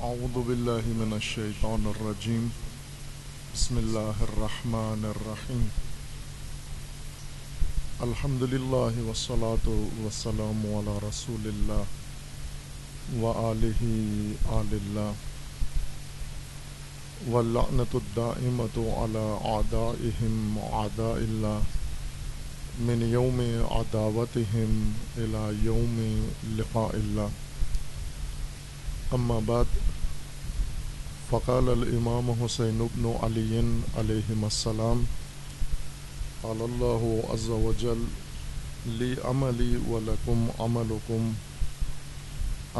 اعوذ باللہ من الشیطان الرجیم بسم اللہ الرحمن الرحیم الحمد للہ والصلاة والسلام علی رسول اللہ وآلہ آل اللہ واللعنۃ الدائمۃ علی اعدائہم اعداء اللہ من یوم عداوتہم الی یوم لقاء اللہ اما بعد فقال الامام حسین بن علی علیہم السلام قال اللہ عز وجل لی عملی ولکم عملکم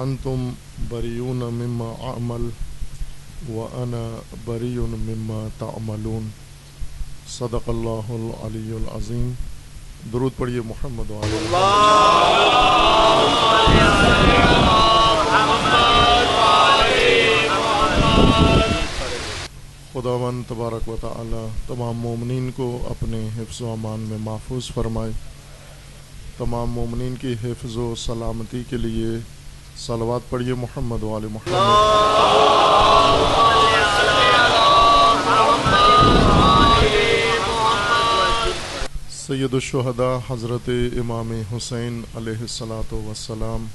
انتم بریون مما اعمل وانا بریء مما تعملون صدق اللہ العلی العظیم۔ درود پڑھیے محمد وعلی خداوند تبارک و تعالی تمام مومنین کو اپنے حفظ و امان میں محفوظ فرمائے۔ تمام مومنین کی حفظ و سلامتی کے لیے صلوات پڑھیے محمد وعلی محمد۔ سید الشہداء حضرت امام حسین علیہ الصلاۃ والسلام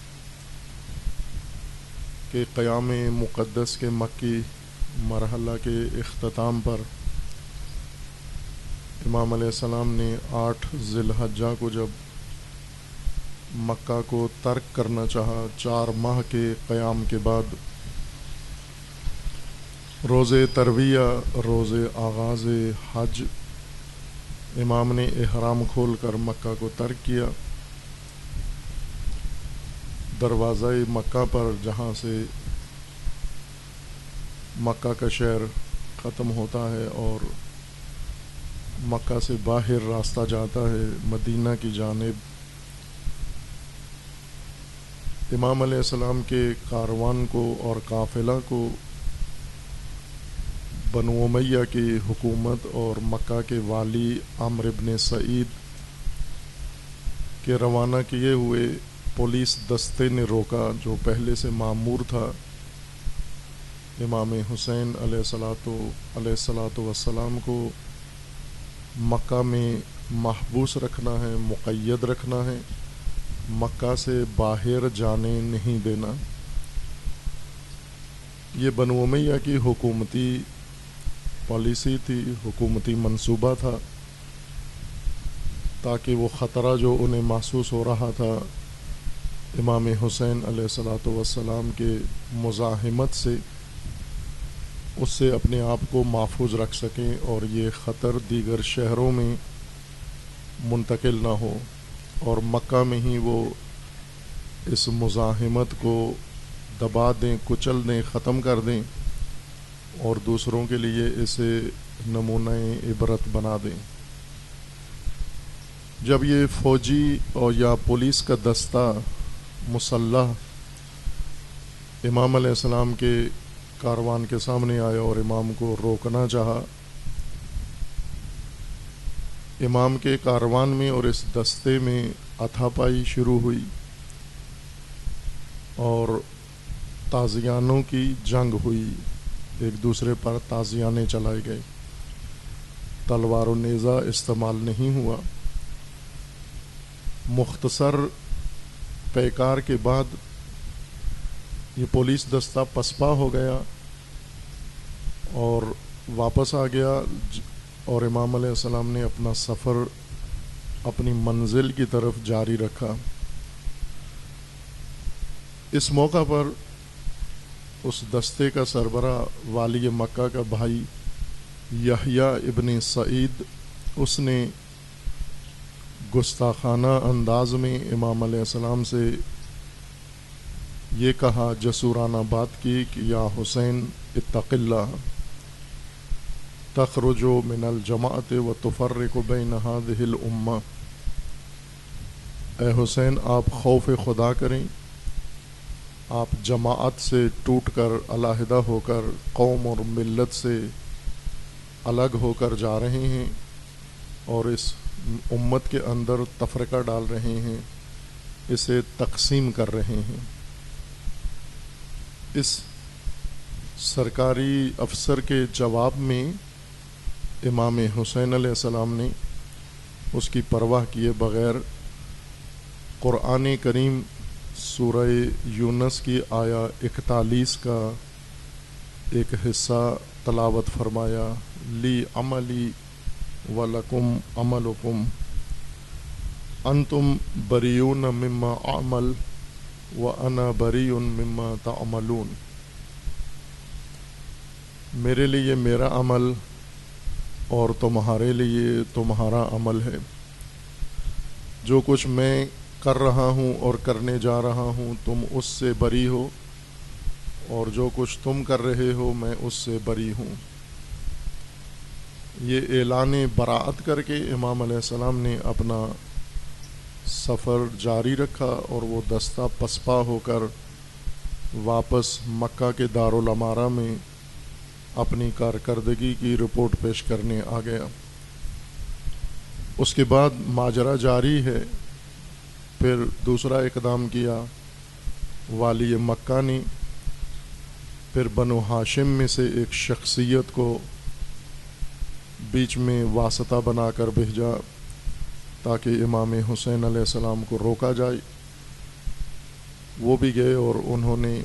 کے قیام مقدس کے مکی مرحلہ کے اختتام پر امام علیہ السلام نے 8 ذی الحجہ کو جب مکہ کو ترک کرنا چاہا، 4 ماہ کے قیام کے بعد روز ترویہ، روز آغاز حج، امام نے احرام کھول کر مکہ کو ترک کیا۔ دروازہ مکہ پر جہاں سے مکہ کا شہر ختم ہوتا ہے اور مکہ سے باہر راستہ جاتا ہے مدینہ کی جانب، امام علیہ السلام کے کاروان کو اور قافلہ کو بنو امیہ کی حکومت اور مکہ کے والی عامر بن سعید کے روانہ کیے ہوئے پولیس دستے نے روکا، جو پہلے سے مامور تھا امام حسین علیہ الصلاۃ والسلام کو مکہ میں محبوس رکھنا ہے، مقید رکھنا ہے، مکہ سے باہر جانے نہیں دینا۔ یہ بنو امیہ کی حکومتی پالیسی تھی، حکومتی منصوبہ تھا، تاکہ وہ خطرہ جو انہیں محسوس ہو رہا تھا امام حسین علیہ الصلاۃ والسلام کے مزاحمت سے، اس سے اپنے آپ کو محفوظ رکھ سکیں اور یہ خطر دیگر شہروں میں منتقل نہ ہو، اور مکہ میں ہی وہ اس مزاحمت کو دبا دیں، کچل دیں، ختم کر دیں اور دوسروں کے لیے اسے نمونہ عبرت بنا دیں۔ جب یہ فوجی اور یا پولیس کا دستہ مسلح امام علیہ السلام کے کاروان کے سامنے آیا اور امام کو روکنا چاہا، امام کے کاروان میں اور اس دستے میں ہاتھا پائی شروع ہوئی اور تازیانوں کی جنگ ہوئی، ایک دوسرے پر تازیانے چلائے گئے، تلوار و نیزہ استعمال نہیں ہوا۔ مختصر پیکار کے بعد یہ پولیس دستہ پسپا ہو گیا اور واپس آ گیا، اور امام علیہ السلام نے اپنا سفر اپنی منزل کی طرف جاری رکھا۔ اس موقع پر اس دستے کا سربراہ والی مکہ کا بھائی یحییٰ ابن سعید، اس نے گستاخانہ انداز میں امام علیہ السلام سے یہ کہا، جسورانہ بات کی کہ یا حسین اتق اللہ تخرج من الجماعت وتفرق بین هذه الامہ، اے حسین آپ خوف خدا کریں، آپ جماعت سے ٹوٹ کر، علیحدہ ہو کر، قوم اور ملت سے الگ ہو کر جا رہے ہیں اور اس امت کے اندر تفرقہ ڈال رہے ہیں، اسے تقسیم کر رہے ہیں۔ اس سرکاری افسر کے جواب میں امام حسین علیہ السلام نے اس کی پرواہ کیے بغیر قرآن کریم سورہ یونس کی آیا 41 کا ایک حصہ تلاوت فرمایا، لی عملی ولکم عملکم انتم بریون مما اعمل وانا بریء مما تعملون، میرے لیے میرا عمل اور تمہارے لیے تمہارا عمل ہے، جو کچھ میں کر رہا ہوں اور کرنے جا رہا ہوں تم اس سے بری ہو، اور جو کچھ تم کر رہے ہو میں اس سے بری ہوں۔ یہ اعلان براعت کر کے امام علیہ السلام نے اپنا سفر جاری رکھا اور وہ دستہ پسپا ہو کر واپس مکہ کے دارالامارہ میں اپنی کارکردگی کی رپورٹ پیش کرنے آ گیا۔ اس کے بعد ماجرا جاری ہے، پھر دوسرا اقدام کیا والی مکہ نے، پھر بنو ہاشم میں سے ایک شخصیت کو بیچ میں واسطہ بنا کر بھیجا تاکہ امام حسین علیہ السلام کو روکا جائے۔ وہ بھی گئے اور انہوں نے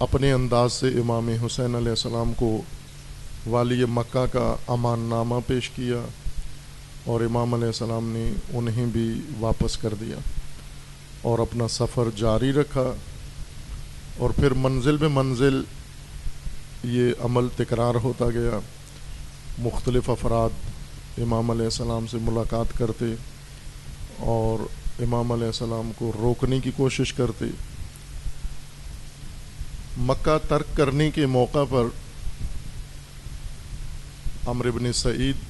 اپنے انداز سے امام حسین علیہ السلام کو والی مکہ کا امان نامہ پیش کیا، اور امام علیہ السلام نے انہیں بھی واپس کر دیا اور اپنا سفر جاری رکھا۔ اور پھر منزل بہ منزل یہ عمل تکرار ہوتا گیا، مختلف افراد امام علیہ السلام سے ملاقات کرتے اور امام علیہ السلام کو روکنے کی کوشش کرتے۔ مکہ ترک کرنے کے موقع پر عمرو بن سعید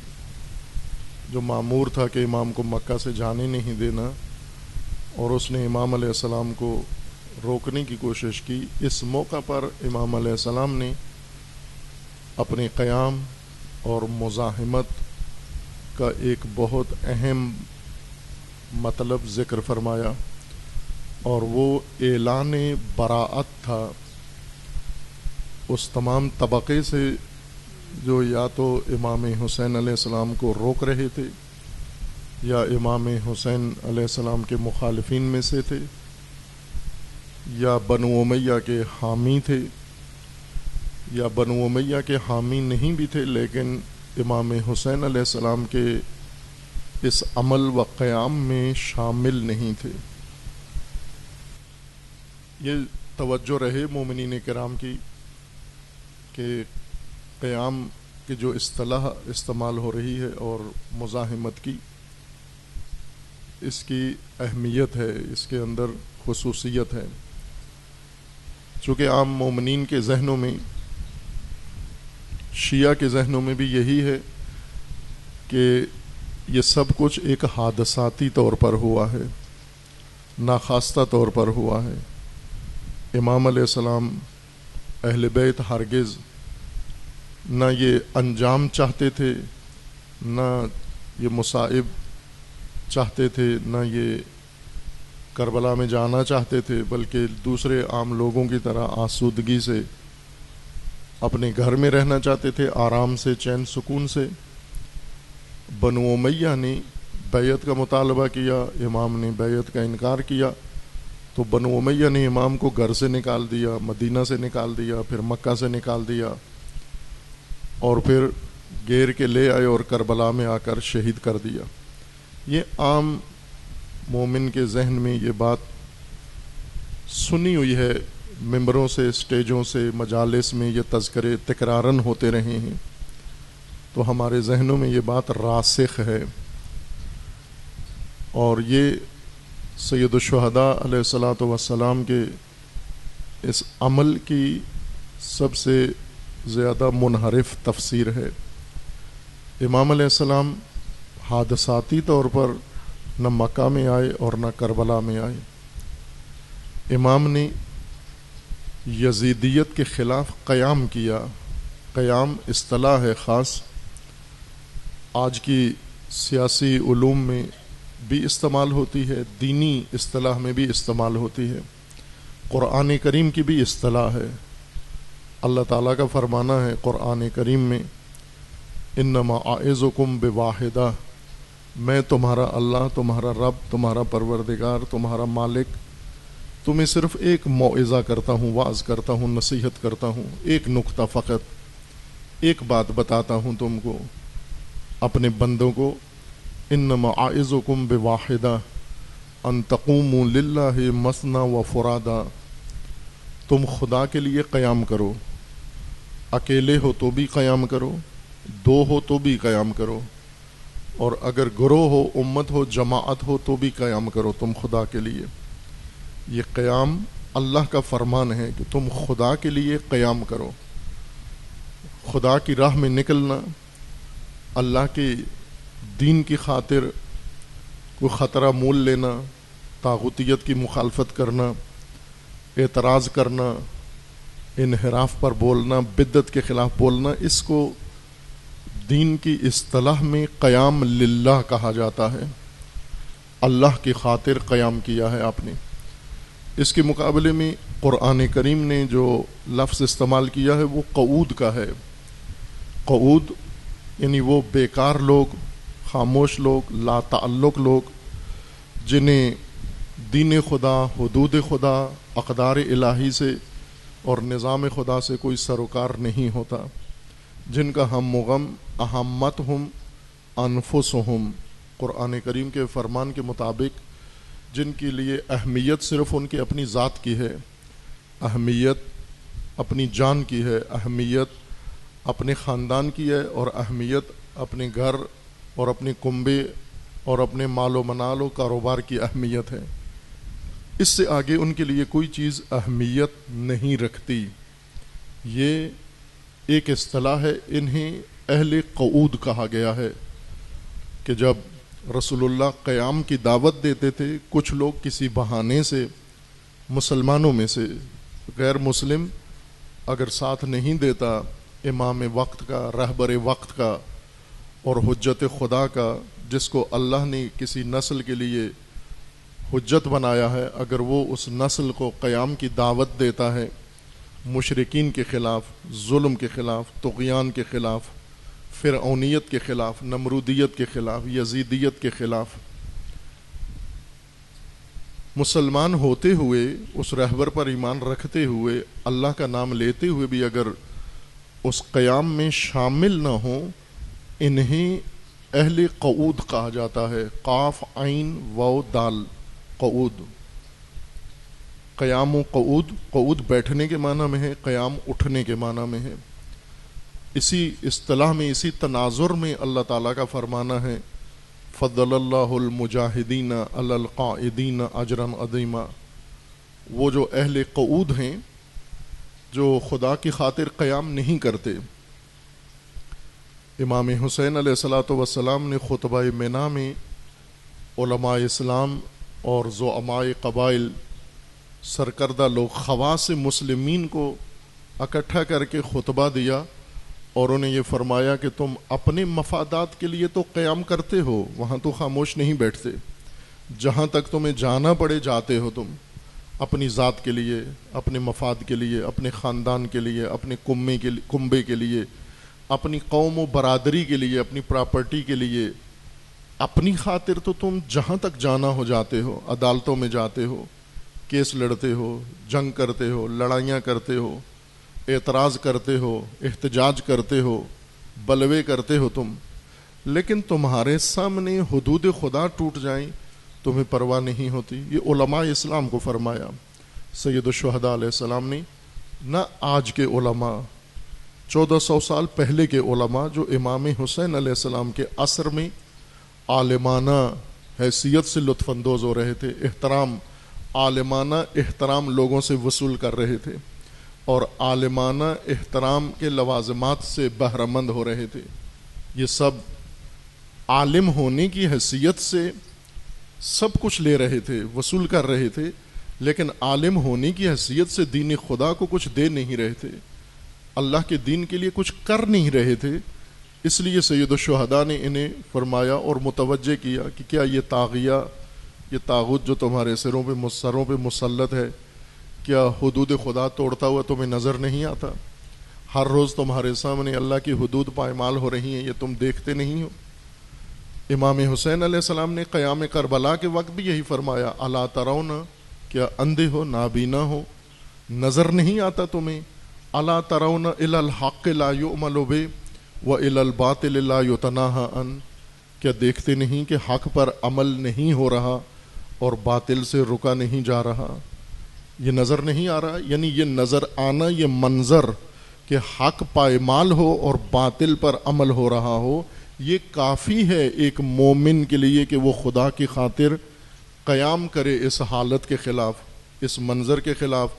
جو مامور تھا کہ امام کو مکہ سے جانے نہیں دینا، اور اس نے امام علیہ السلام کو روکنے کی کوشش کی، اس موقع پر امام علیہ السلام نے اپنے قیام اور مزاحمت کا ایک بہت اہم مطلب ذکر فرمایا، اور وہ اعلان براعت تھا اس تمام طبقے سے جو یا تو امام حسین علیہ السلام کو روک رہے تھے، یا امام حسین علیہ السلام کے مخالفین میں سے تھے، یا بنو امیہ کے حامی تھے، یا بنو امیہ کے حامی نہیں بھی تھے لیکن امام حسین علیہ السلام کے اس عمل و قیام میں شامل نہیں تھے۔ یہ توجہ رہے مومنین کرام کی کہ قیام کی جو اصطلاح استعمال ہو رہی ہے اور مزاحمت کی، اس کی اہمیت ہے، اس کے اندر خصوصیت ہے، چونکہ عام مومنین کے ذہنوں میں، شیعہ کے ذہنوں میں بھی یہی ہے کہ یہ سب کچھ ایک حادثاتی طور پر ہوا ہے، ناخواستہ طور پر ہوا ہے۔ امام علیہ السلام، اہل بیت ہرگز نہ یہ انجام چاہتے تھے، نہ یہ مصائب چاہتے تھے، نہ یہ کربلا میں جانا چاہتے تھے، بلکہ دوسرے عام لوگوں کی طرح آسودگی سے اپنے گھر میں رہنا چاہتے تھے، آرام سے، چین سکون سے۔ بنو امیہ نے بیعت کا مطالبہ کیا، امام نے بیعت کا انکار کیا، تو بنو امیہ نے امام کو گھر سے نکال دیا، مدینہ سے نکال دیا، پھر مکہ سے نکال دیا، اور پھر گھیر کے لے آئے اور کربلا میں آ کر شہید کر دیا۔ یہ عام مومن کے ذہن میں یہ بات سنی ہوئی ہے، ممبروں سے، اسٹیجوں سے، مجالس میں یہ تذکرے تکرارن ہوتے رہے ہیں، تو ہمارے ذہنوں میں یہ بات راسخ ہے، اور یہ سید الشہداء علیہ الصلاۃ والسلام کے اس عمل کی سب سے زیادہ منحرف تفسیر ہے۔ امام علیہ السلام حادثاتی طور پر نہ مکہ میں آئے اور نہ کربلا میں آئے۔ امام نے یزیدیت کے خلاف قیام کیا۔ قیام اصطلاح ہے خاص، آج کی سیاسی علوم میں بھی استعمال ہوتی ہے، دینی اصطلاح میں بھی استعمال ہوتی ہے، قرآن کریم کی بھی اصطلاح ہے۔ اللہ تعالیٰ کا فرمانا ہے قرآن کریم میں، انما اعظکم بواحدہ، میں تمہارا اللہ، تمہارا رب، تمہارا پروردگار، تمہارا مالک تمہیں صرف ایک موعظہ کرتا ہوں، واعظ کرتا ہوں، نصیحت کرتا ہوں، ایک نقطہ فقط، ایک بات بتاتا ہوں تم کو، اپنے بندوں کو، انما اعظکم بواحدہ ان تقوموا للہ مثنی و فرادا، تم خدا کے لیے قیام کرو، اکیلے ہو تو بھی قیام کرو، دو ہو تو بھی قیام کرو، اور اگر گروہ ہو، امت ہو، جماعت ہو تو بھی قیام کرو تم خدا کے لیے۔ یہ قیام اللہ کا فرمان ہے کہ تم خدا کے لیے قیام کرو، خدا کی راہ میں نکلنا، اللہ کے دین کی خاطر کوئی خطرہ مول لینا، طاغوتیت کی مخالفت کرنا، اعتراض کرنا، انحراف پر بولنا، بدعت کے خلاف بولنا، اس کو دین کی اصطلاح میں قیام للہ کہا جاتا ہے۔ اللہ کی خاطر قیام کیا ہے آپ نے۔ اس کے مقابلے میں قرآن کریم نے جو لفظ استعمال کیا ہے وہ قعود کا ہے۔ قعود یعنی وہ بیکار لوگ، خاموش لوگ، لا تعلق لوگ، جنہیں دین خدا، حدود خدا، اقدار الہی سے اور نظام خدا سے کوئی سروکار نہیں ہوتا، جن کا ہم غم اہمتہم انفسہم، قرآن کریم کے فرمان کے مطابق جن کے لیے اہمیت صرف ان کے اپنی ذات کی ہے، اہمیت اپنی جان کی ہے، اہمیت اپنے خاندان کی ہے، اور اہمیت اپنے گھر اور اپنے کنبے اور اپنے مال و منال و کاروبار کی اہمیت ہے۔ اس سے آگے ان کے لیے کوئی چیز اہمیت نہیں رکھتی۔ یہ ایک اصطلاح ہے، انہیں اہل قعود کہا گیا ہے کہ جب رسول اللہ قیام کی دعوت دیتے تھے، کچھ لوگ کسی بہانے سے مسلمانوں میں سے، غیر مسلم اگر ساتھ نہیں دیتا امام وقت کا، رہبر وقت کا اور حجت خدا کا، جس کو اللہ نے کسی نسل کے لیے حجت بنایا ہے، اگر وہ اس نسل کو قیام کی دعوت دیتا ہے مشرکین کے خلاف، ظلم کے خلاف، طغیان کے خلاف، فرعونیت کے خلاف، نمرودیت کے خلاف، یزیدیت کے خلاف، مسلمان ہوتے ہوئے، اس رہبر پر ایمان رکھتے ہوئے، اللہ کا نام لیتے ہوئے بھی اگر اس قیام میں شامل نہ ہوں، انہیں اہل قعود کہا جاتا ہے۔ قاف عین واو دال، قعود، قیام و قعود، قعود بیٹھنے کے معنی میں ہے، قیام اٹھنے کے معنی میں ہے۔ اسی اصطلاح میں، اسی تناظر میں اللہ تعالیٰ کا فرمانا ہے فضل اللہ المجاہدین علی القاعدین اجرا عظیما، وہ جو اہل قعود ہیں جو خدا کی خاطر قیام نہیں کرتے۔ امام حسین علیہ الصلاۃ والسلام نے خطبہ منا میں علماء اسلام اور زعماء قبائل، سرکردہ لوگ، خواص مسلمین کو اکٹھا کر کے خطبہ دیا اور انہیں یہ فرمایا کہ تم اپنے مفادات کے لیے تو قیام کرتے ہو، وہاں تو خاموش نہیں بیٹھتے، جہاں تک تمہیں جانا پڑے جاتے ہو، تم اپنی ذات کے لیے، اپنے مفاد کے لیے، اپنے خاندان کے لیے، اپنے کنبے کے لیے، اپنی قوم و برادری کے لیے، اپنی پراپرٹی کے لیے، اپنی خاطر تو تم جہاں تک جانا ہو جاتے ہو، عدالتوں میں جاتے ہو، کیس لڑتے ہو، جنگ کرتے ہو، لڑائیاں کرتے ہو، اعتراض کرتے ہو، احتجاج کرتے ہو، بلوے کرتے ہو تم، لیکن تمہارے سامنے حدود خدا ٹوٹ جائیں تمہیں پرواہ نہیں ہوتی۔ یہ علماء اسلام کو فرمایا سید الشہداء علیہ السلام نے، نہ آج کے علماء، 1400 سال پہلے کے علماء جو امام حسین علیہ السلام کے عصر میں عالمانہ حیثیت سے لطف اندوز ہو رہے تھے، احترام، عالمانہ احترام لوگوں سے وصول کر رہے تھے اور عالمانہ احترام کے لوازمات سے بہرہ مند ہو رہے تھے۔ یہ سب عالم ہونے کی حیثیت سے سب کچھ لے رہے تھے، وصول کر رہے تھے، لیکن عالم ہونے کی حیثیت سے دین خدا کو کچھ دے نہیں رہے تھے، اللہ کے دین کے لیے کچھ کر نہیں رہے تھے۔ اس لیے سید الشہداء نے انہیں فرمایا اور متوجہ کیا کہ کیا یہ طاغیہ، یہ طاغوت جو تمہارے سروں پہ مسلط ہے، کیا حدود خدا توڑتا ہوا تمہیں نظر نہیں آتا؟ ہر روز تمہارے سامنے اللہ کی حدود پائمال ہو رہی ہیں، یہ تم دیکھتے نہیں ہو؟ امام حسین علیہ السلام نے قیام کربلا کے وقت بھی یہی فرمایا، الا ترون، کیا اندھے ہو، نابینا ہو، نظر نہیں آتا تمہیں؟ الا ترون الی الحق لا یؤمل بہ والی الباطل لا یتناہی عن، کیا دیکھتے نہیں کہ حق پر عمل نہیں ہو رہا اور باطل سے رکا نہیں جا رہا؟ یہ نظر نہیں آ رہا، یعنی یہ نظر آنا، یہ منظر کہ حق پائمال ہو اور باطل پر عمل ہو رہا ہو، یہ کافی ہے ایک مومن کے لیے کہ وہ خدا کی خاطر قیام کرے اس حالت کے خلاف، اس منظر کے خلاف،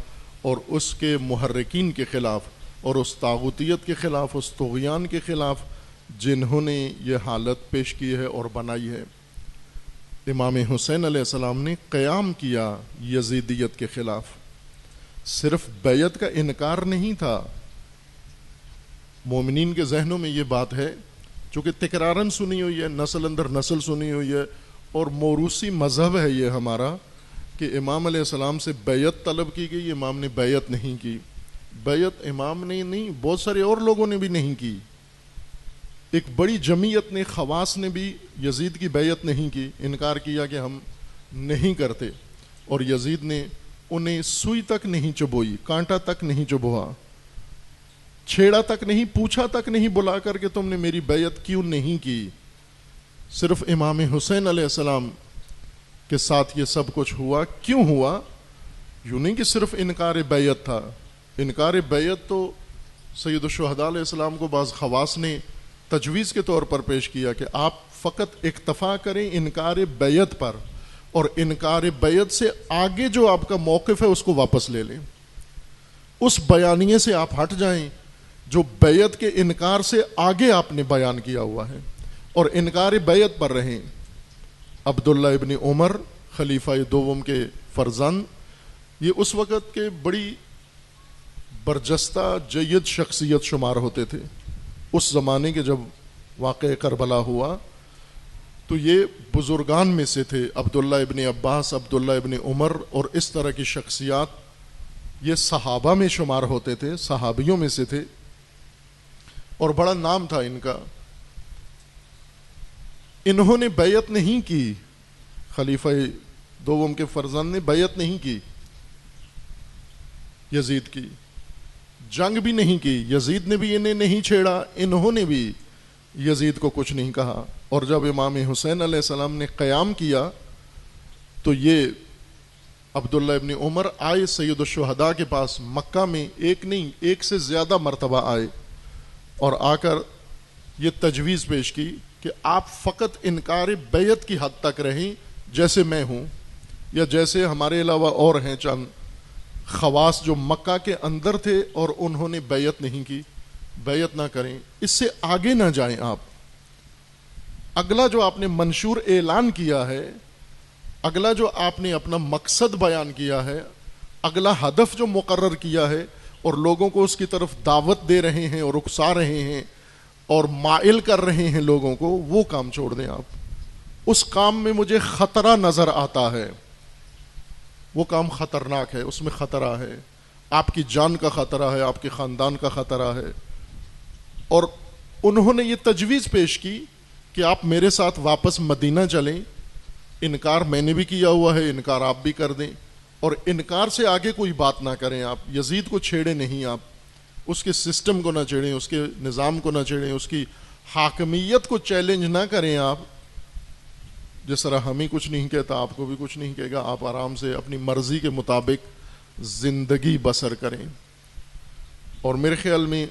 اور اس کے محرکین کے خلاف، اور اس طاغوتیت کے خلاف، اس طغیان کے خلاف جنہوں نے یہ حالت پیش کی ہے اور بنائی ہے۔ امام حسین علیہ السلام نے قیام کیا یزیدیت کے خلاف، صرف بیعت کا انکار نہیں تھا۔ مومنین کے ذہنوں میں یہ بات ہے، چونکہ تکرارن سنی ہوئی ہے، نسل اندر نسل سنی ہوئی ہے، اور موروثی مذہب ہے یہ ہمارا، کہ امام علیہ السلام سے بیعت طلب کی گئی، امام نے بیعت نہیں کی۔ بیعت امام نے نہیں، بہت سارے اور لوگوں نے بھی نہیں کی۔ ایک بڑی جمعیت نے، خواص نے بھی یزید کی بیعت نہیں کی، انکار کیا کہ ہم نہیں کرتے، اور یزید نے انہیں سوئی تک نہیں چبوئی، کانٹا تک نہیں چبوا، چھیڑا تک نہیں، پوچھا تک نہیں بلا کر کہ تم نے میری بیعت کیوں نہیں کی۔ صرف امام حسین علیہ السلام کے ساتھ یہ سب کچھ ہوا۔ کیوں ہوا؟ یوں نہیں کہ صرف انکار بیعت تھا۔ انکار بیعت تو سید الشہداء علیہ السلام کو بعض خواص نے تجویز کے طور پر پیش کیا کہ آپ فقط اکتفا کریں انکار بیعت پر، اور انکار بیعت سے آگے جو آپ کا موقف ہے اس کو واپس لے لیں، اس بیانیے سے آپ ہٹ جائیں جو بیعت کے انکار سے آگے آپ نے بیان کیا ہوا ہے، اور انکار بیعت پر رہیں۔ عبداللہ ابن عمر خلیفہ دوم کے فرزند، یہ اس وقت کے بڑی برجستہ جید شخصیت شمار ہوتے تھے۔ اس زمانے کے جب واقعہ کربلا ہوا تو یہ بزرگان میں سے تھے، عبداللہ ابن عباس، عبداللہ ابن عمر، اور اس طرح کی شخصیات یہ صحابہ میں شمار ہوتے تھے، صحابیوں میں سے تھے، اور بڑا نام تھا ان کا۔ انہوں نے بیعت نہیں کی، خلیفہ دوم کے فرزند نے بیعت نہیں کی یزید کی، جنگ بھی نہیں کی، یزید نے بھی انہیں نہیں چھیڑا، انہوں نے بھی یزید کو کچھ نہیں کہا۔ اور جب امام حسین علیہ السلام نے قیام کیا تو یہ عبداللہ ابن عمر آئے سید الشہداء کے پاس، مکہ میں ایک نہیں، ایک سے زیادہ مرتبہ آئے، اور آ کر یہ تجویز پیش کی کہ آپ فقط انکار بیعت کی حد تک رہیں، جیسے میں ہوں، یا جیسے ہمارے علاوہ اور ہیں چند خواص جو مکہ کے اندر تھے اور انہوں نے بیعت نہیں کی، بیعت نہ کریں، اس سے آگے نہ جائیں آپ۔ اگلا جو آپ نے منشور اعلان کیا ہے، اگلا جو آپ نے اپنا مقصد بیان کیا ہے، اگلا ہدف جو مقرر کیا ہے اور لوگوں کو اس کی طرف دعوت دے رہے ہیں اور اکسا رہے ہیں اور مائل کر رہے ہیں لوگوں کو، وہ کام چھوڑ دیں آپ۔ اس کام میں مجھے خطرہ نظر آتا ہے، وہ کام خطرناک ہے، اس میں خطرہ ہے، آپ کی جان کا خطرہ ہے، آپ کے خاندان کا خطرہ ہے۔ اور انہوں نے یہ تجویز پیش کی کہ آپ میرے ساتھ واپس مدینہ چلیں، انکار میں نے بھی کیا ہوا ہے، انکار آپ بھی کر دیں، اور انکار سے آگے کوئی بات نہ کریں آپ، یزید کو چھیڑیں نہیں آپ، اس کے سسٹم کو نہ چھیڑیں، اس کے نظام کو نہ چھیڑیں، اس کی حاکمیت کو چیلنج نہ کریں آپ۔ جس طرح ہمیں کچھ نہیں کہتا آپ کو بھی کچھ نہیں کہے گا، آپ آرام سے اپنی مرضی کے مطابق زندگی بسر کریں۔ اور میرے خیال میں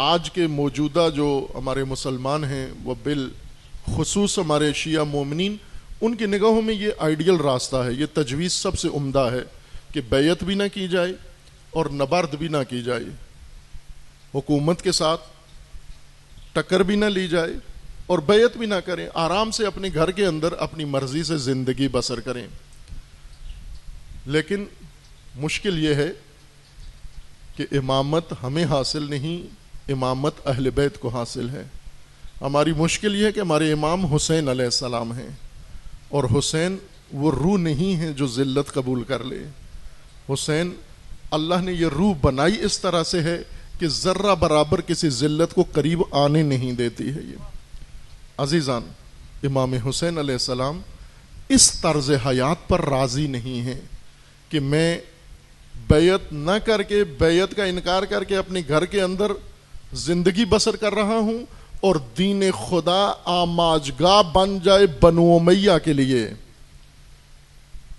آج کے موجودہ جو ہمارے مسلمان ہیں، وہ بالخصوص ہمارے شیعہ مومنین، ان کی نگاہوں میں یہ آئیڈیل راستہ ہے، یہ تجویز سب سے عمدہ ہے کہ بیعت بھی نہ کی جائے اور نبرد بھی نہ کی جائے، حکومت کے ساتھ ٹکر بھی نہ لی جائے اور بیعت بھی نہ کریں، آرام سے اپنے گھر کے اندر اپنی مرضی سے زندگی بسر کریں۔ لیکن مشکل یہ ہے کہ امامت ہمیں حاصل نہیں، امامت اہل بیت کو حاصل ہے۔ ہماری مشکل یہ ہے کہ ہمارے امام حسین علیہ السلام ہیں، اور حسین وہ روح نہیں ہے جو ذلت قبول کر لے۔ حسین اللہ نے یہ روح بنائی اس طرح سے ہے کہ ذرہ برابر کسی ذلت کو قریب آنے نہیں دیتی ہے. یہ عزیزان، امام حسین علیہ السلام اس طرز حیات پر راضی نہیں ہیں کہ میں بیعت نہ کر کے، بیعت کا انکار کر کے اپنے گھر کے اندر زندگی بسر کر رہا ہوں اور دین خدا آماجگاہ بن جائے بنو امیہ کے لیے،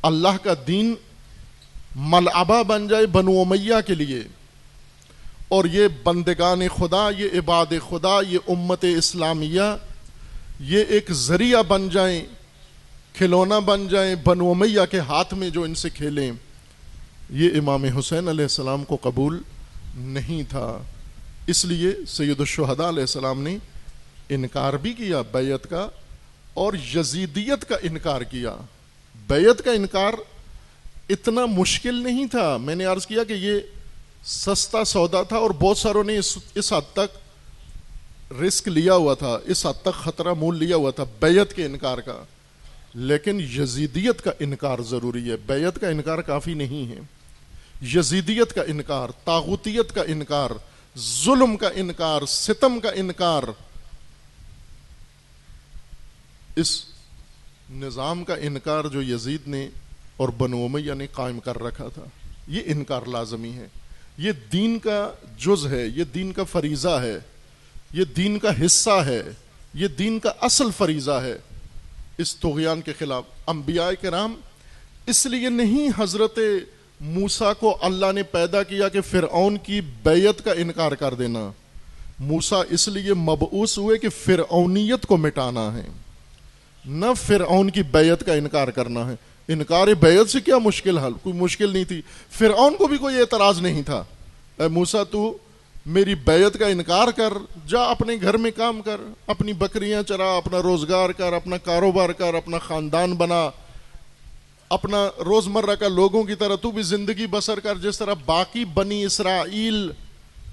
اللہ کا دین ملعبہ بن جائے بنو امیہ کے لیے، اور یہ بندگان خدا، یہ عباد خدا، یہ امت اسلامیہ یہ ایک ذریعہ بن جائیں، کھلونا بن جائیں بنو امیہ کے ہاتھ میں جو ان سے کھیلیں. یہ امام حسین علیہ السلام کو قبول نہیں تھا. اس لیے سید الشہداء علیہ السلام نے انکار بھی کیا بیعت کا، اور یزیدیت کا انکار کیا. بیعت کا انکار اتنا مشکل نہیں تھا. میں نے عرض کیا کہ یہ سستا سودا تھا اور بہت ساروں نے اس حد تک رسک لیا ہوا تھا، اس حد تک خطرہ مول لیا ہوا تھا بیعت کے انکار کا. لیکن یزیدیت کا انکار ضروری ہے، بیعت کا انکار کافی نہیں ہے. یزیدیت کا انکار، طاغوتیت کا انکار، ظلم کا انکار، ستم کا انکار، اس نظام کا انکار جو یزید نے اور بنو امیہ نے قائم کر رکھا تھا، یہ انکار لازمی ہے. یہ دین کا جز ہے، یہ دین کا فریضہ ہے، یہ دین کا حصہ ہے، یہ دین کا اصل فریضہ ہے. اس طغیان کے خلاف انبیاء کرام اس لیے نہیں حضرت موسیٰ کو اللہ نے پیدا کیا کہ فرعون کی بیعت کا انکار کر دینا. موسیٰ اس لیے مبعوث ہوئے کہ فرعونیت کو مٹانا ہے، نہ فرعون کی بیعت کا انکار کرنا ہے. انکار بیعت سے کیا مشکل حل؟ کوئی مشکل نہیں تھی. فرعون کو بھی کوئی اعتراض نہیں تھا. اے موسیٰ تو میری بیعت کا انکار کر، جا اپنے گھر میں کام کر، اپنی بکریاں چرا، اپنا روزگار کر، اپنا کاروبار کر، اپنا خاندان بنا، اپنا روزمرہ کا لوگوں کی طرح تو بھی زندگی بسر کر، جس طرح باقی بنی اسرائیل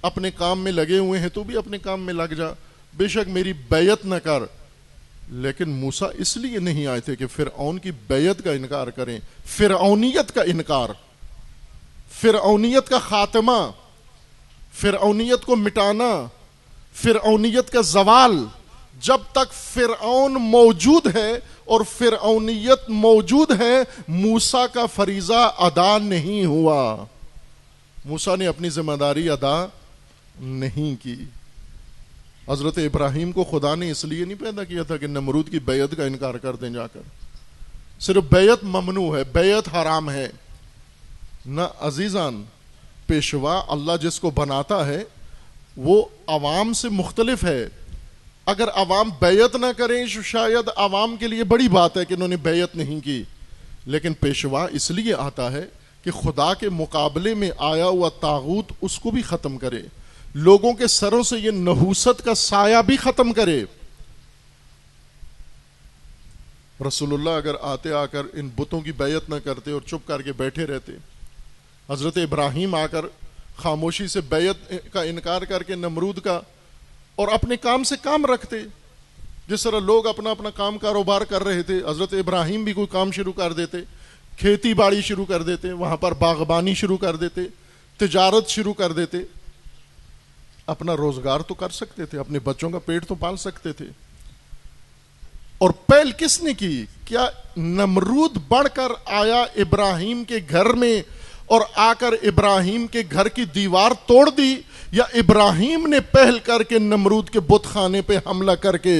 اپنے کام میں لگے ہوئے ہیں تو بھی اپنے کام میں لگ جا، بے شک میری بیعت نہ کر. لیکن موسیٰ اس لیے نہیں آئے تھے کہ فرعون کی بیعت کا انکار کریں. فرعونیت کا انکار، فرعونیت کا خاتمہ، فرعونیت کو مٹانا، فرعونیت کا زوال. جب تک فرعون موجود ہے اور فرعونیت موجود ہے، موسیٰ کا فریضہ ادا نہیں ہوا. موسیٰ نے اپنی ذمہ داری ادا نہیں کی. حضرت ابراہیم کو خدا نے اس لیے نہیں پیدا کیا تھا کہ نمرود کی بیعت کا انکار کر دیں جا کر. صرف بیعت ممنوع ہے، بیعت حرام ہے. نہ عزیزان، پیشوا اللہ جس کو بناتا ہے وہ عوام سے مختلف ہے. اگر عوام بیعت نہ کریں شاید عوام کے لیے بڑی بات ہے کہ انہوں نے بیعت نہیں کی، لیکن پیشوا اس لیے آتا ہے کہ خدا کے مقابلے میں آیا ہوا طاغوت اس کو بھی ختم کرے، لوگوں کے سروں سے یہ نحوست کا سایہ بھی ختم کرے. رسول اللہ اگر آتے آ کر ان بتوں کی بیعت نہ کرتے اور چپ کر کے بیٹھے رہتے، حضرت ابراہیم آ کر خاموشی سے بیعت کا انکار کر کے نمرود کا اور اپنے کام سے کام رکھتے، جس طرح لوگ اپنا اپنا کام کاروبار کر رہے تھے، حضرت ابراہیم بھی کوئی کام شروع کر دیتے، کھیتی باڑی شروع کر دیتے، وہاں پر باغبانی شروع کر دیتے، تجارت شروع کر دیتے. اپنا روزگار تو کر سکتے تھے، اپنے بچوں کا پیٹ تو پال سکتے تھے. اور پہل کس نے کی؟ کیا نمرود بڑھ کر آیا ابراہیم کے گھر میں اور آ کر ابراہیم کے گھر کی دیوار توڑ دی، یا ابراہیم نے پہل کر کے نمرود کے بت خانے پہ حملہ کر کے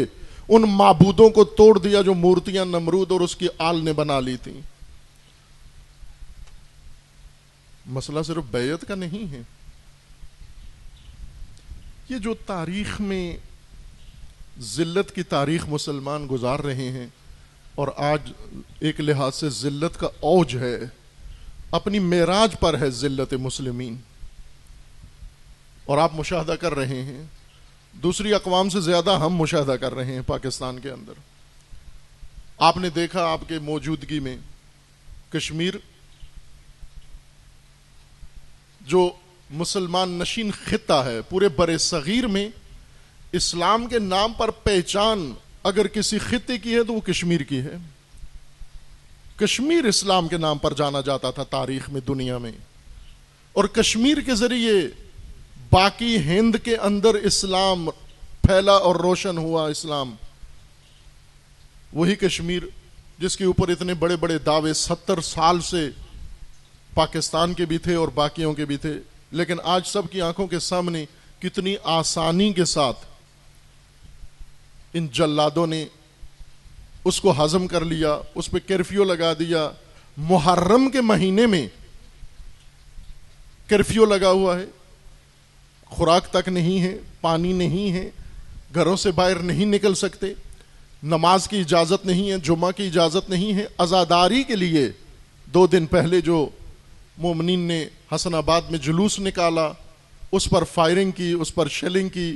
ان معبودوں کو توڑ دیا جو مورتیاں نمرود اور اس کی آل نے بنا لی تھیں؟ مسئلہ صرف بیعت کا نہیں ہے. یہ جو تاریخ میں ذلت کی تاریخ مسلمان گزار رہے ہیں، اور آج ایک لحاظ سے ذلت کا اوج ہے، اپنی معراج پر ہے ذلت مسلمین، اور آپ مشاہدہ کر رہے ہیں، دوسری اقوام سے زیادہ ہم مشاہدہ کر رہے ہیں پاکستان کے اندر. آپ نے دیکھا آپ کے موجودگی میں کشمیر جو مسلمان نشین خطہ ہے، پورے بر صغیر میں اسلام کے نام پر پہچان اگر کسی خطے کی ہے تو وہ کشمیر کی ہے. کشمیر اسلام کے نام پر جانا جاتا تھا تاریخ میں، دنیا میں، اور کشمیر کے ذریعے باقی ہند کے اندر اسلام پھیلا اور روشن ہوا اسلام، وہی کشمیر جس کے اوپر اتنے بڑے بڑے دعوے 70 سال سے پاکستان کے بھی تھے اور باقیوں کے بھی تھے، لیکن آج سب کی آنکھوں کے سامنے کتنی آسانی کے ساتھ ان جلادوں نے اس کو ہضم کر لیا، اس پہ کرفیو لگا دیا۔ محرم کے مہینے میں کرفیو لگا ہوا ہے، خوراک تک نہیں ہے، پانی نہیں ہے، گھروں سے باہر نہیں نکل سکتے، نماز کی اجازت نہیں ہے، جمعہ کی اجازت نہیں ہے۔ عزاداری کے لیے 2 دن پہلے جو مومنین نے حسن آباد میں جلوس نکالا، اس پر فائرنگ کی، اس پر شیلنگ کی،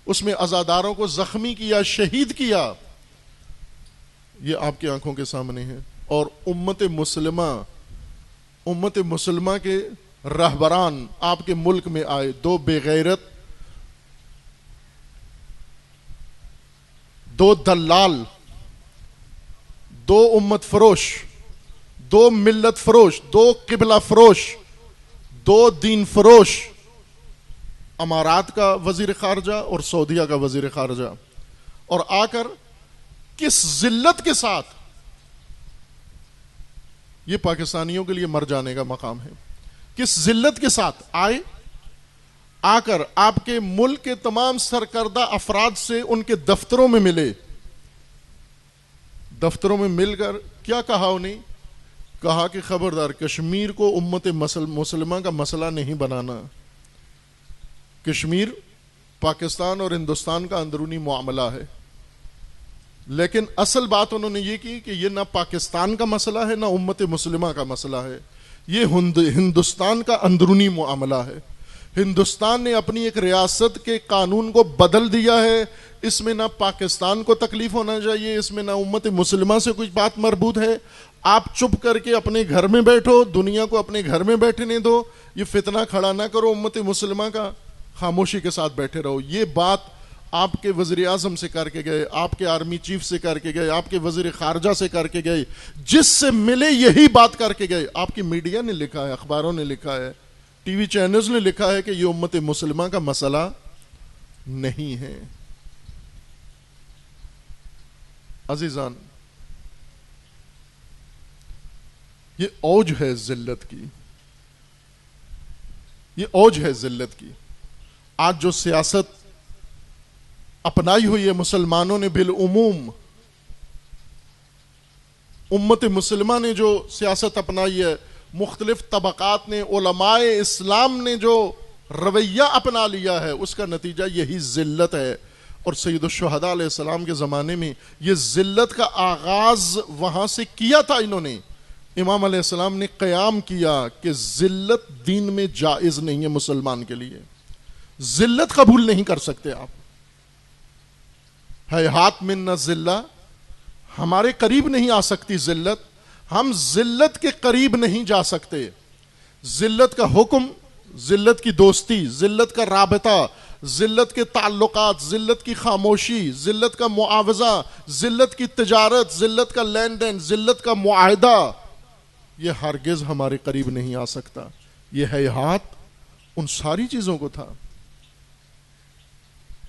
اس میں عزاداروں کو زخمی کیا، شہید کیا، یہ آپ کی آنکھوں کے سامنے ہے۔ اور امت مسلمہ کے رہبران آپ کے ملک میں آئے، 2 بے غیرت، 2 دلال، 2 امت فروش، 2 ملت فروش، 2 قبلہ فروش، 2 دین فروش، امارات کا وزیر خارجہ اور سعودیہ کا وزیر خارجہ، اور آ کر کس ذلت کے ساتھ، یہ پاکستانیوں کے لیے مر جانے کا مقام ہے، کس ذلت کے ساتھ آئے، آ کر آپ کے ملک کے تمام سرکردہ افراد سے ان کے دفتروں میں ملے، دفتروں میں مل کر کیا کہا انہیں؟ کہا کہ خبردار کشمیر کو امت مسلمہ کا مسئلہ نہیں بنانا، کشمیر پاکستان اور ہندوستان کا اندرونی معاملہ ہے۔ لیکن اصل بات انہوں نے یہ کی کہ یہ نہ پاکستان کا مسئلہ ہے نہ امت مسلمہ کا مسئلہ ہے، یہ ہندوستان کا اندرونی معاملہ ہے۔ ہندوستان نے اپنی ایک ریاست کے قانون کو بدل دیا ہے، اس میں نہ پاکستان کو تکلیف ہونا چاہیے، اس میں نہ امت مسلمہ سے کچھ بات مربوط ہے۔ آپ چپ کر کے اپنے گھر میں بیٹھو، دنیا کو اپنے گھر میں بیٹھنے دو، یہ فتنہ کھڑا نہ کرو امت مسلمہ کا، خاموشی کے ساتھ بیٹھے رہو۔ یہ بات آپ کے وزیر اعظم سے کر کے گئے، آپ کے آرمی چیف سے کر کے گئے، آپ کے وزیر خارجہ سے کر کے گئے، جس سے ملے یہی بات کر کے گئے۔ آپ کی میڈیا نے لکھا ہے، اخباروں نے لکھا ہے، ٹی وی چینلز نے لکھا ہے کہ یہ امت مسلمہ کا مسئلہ نہیں ہے۔ عزیزان، یہ اوج ہے ذلت کی، یہ اوج ہے ذلت کی۔ آج جو سیاست اپنائی ہوئی ہے مسلمانوں نے، بالعموم امت مسلمہ نے جو سیاست اپنائی ہے، مختلف طبقات نے، علماء اسلام نے جو رویہ اپنا لیا ہے، اس کا نتیجہ یہی ذلت ہے۔ اور سید الشہداء علیہ السلام کے زمانے میں یہ ذلت کا آغاز وہاں سے کیا تھا۔ انہوں نے، امام علیہ السلام نے قیام کیا کہ ذلت دین میں جائز نہیں ہے، مسلمان کے لیے ذلت قبول نہیں کر سکتے آپ۔ ہیہات منا ذلہ، ہمارے قریب نہیں آ سکتی ذلت، ہم ذلت کے قریب نہیں جا سکتے۔ ذلت کا حکم، ذلت کی دوستی، ذلت کا رابطہ، ذلت کے تعلقات، ذلت کی خاموشی، ذلت کا معاوضہ، ذلت کی تجارت، ذلت کا لین دین، ذلت کا معاہدہ، یہ ہرگز ہمارے قریب نہیں آ سکتا۔ یہ ہیہات ان ساری چیزوں کو تھا۔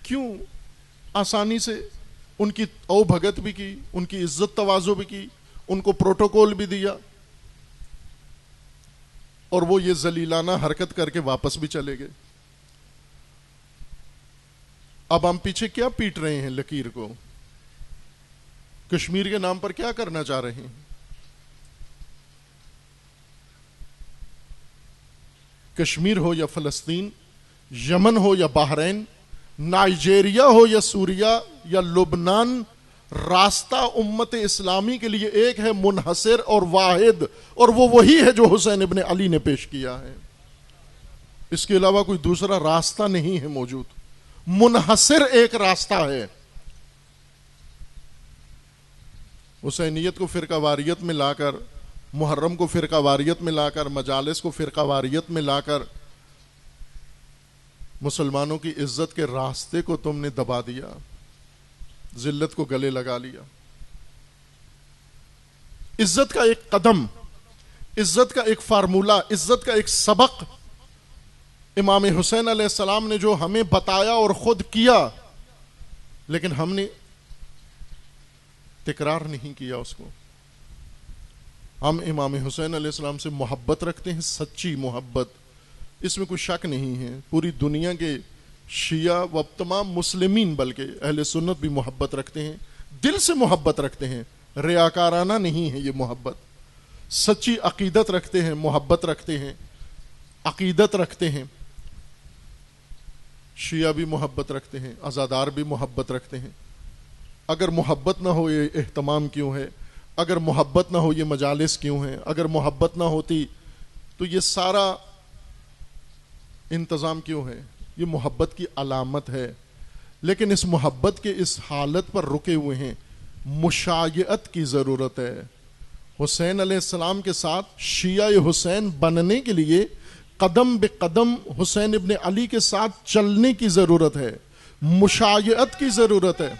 کیوں آسانی سے ان کی او بھگت بھی کی، ان کی عزت تواضع بھی کی، ان کو پروٹوکول بھی دیا، اور وہ یہ ذلیلانہ حرکت کر کے واپس بھی چلے گئے۔ اب ہم پیچھے کیا پیٹ رہے ہیں لکیر کو؟ کشمیر کے نام پر کیا کرنا چاہ رہے ہیں؟ کشمیر ہو یا فلسطین، یمن ہو یا بحرین، نائجیریا ہو یا سوریہ یا لبنان، راستہ امت اسلامی کے لیے ایک ہے، منحصر اور واحد، اور وہ وہی ہے جو حسین ابن علی نے پیش کیا ہے۔ اس کے علاوہ کوئی دوسرا راستہ نہیں ہے موجود، منحصر ایک راستہ ہے۔ حسینیت کو فرقہ واریت میں لا کر، محرم کو فرقہ واریت میں لا کر، مجالس کو فرقہ واریت میں لا کر مسلمانوں کی عزت کے راستے کو تم نے دبا دیا، ذلت کو گلے لگا لیا۔ عزت کا ایک قدم، عزت کا ایک فارمولہ، عزت کا ایک سبق امام حسین علیہ السلام نے جو ہمیں بتایا اور خود کیا، لیکن ہم نے تکرار نہیں کیا اس کو. ہم امام حسین علیہ السلام سے محبت رکھتے ہیں، سچی محبت، اس میں کوئی شک نہیں ہے. پوری دنیا کے شیعہ و تمام مسلمین بلکہ اہل سنت بھی محبت رکھتے ہیں، دل سے محبت رکھتے ہیں، ریاکارانہ نہیں ہے یہ محبت. سچی عقیدت رکھتے ہیں، محبت رکھتے ہیں، عقیدت رکھتے ہیں. شیعہ بھی محبت رکھتے ہیں، عزادار بھی محبت رکھتے ہیں. اگر محبت نہ ہو یہ اہتمام کیوں ہے؟ اگر محبت نہ ہو یہ مجالس کیوں ہیں؟ اگر محبت نہ ہوتی تو یہ سارا انتظام کیوں ہے؟ یہ محبت کی علامت ہے. لیکن اس محبت کے اس حالت پر رکے ہوئے ہیں. مشایعت کی ضرورت ہے. حسین علیہ السلام کے ساتھ شیعہ حسین بننے کے لیے قدم بے قدم حسین ابن علی کے ساتھ چلنے کی ضرورت ہے، مشایعت کی ضرورت ہے.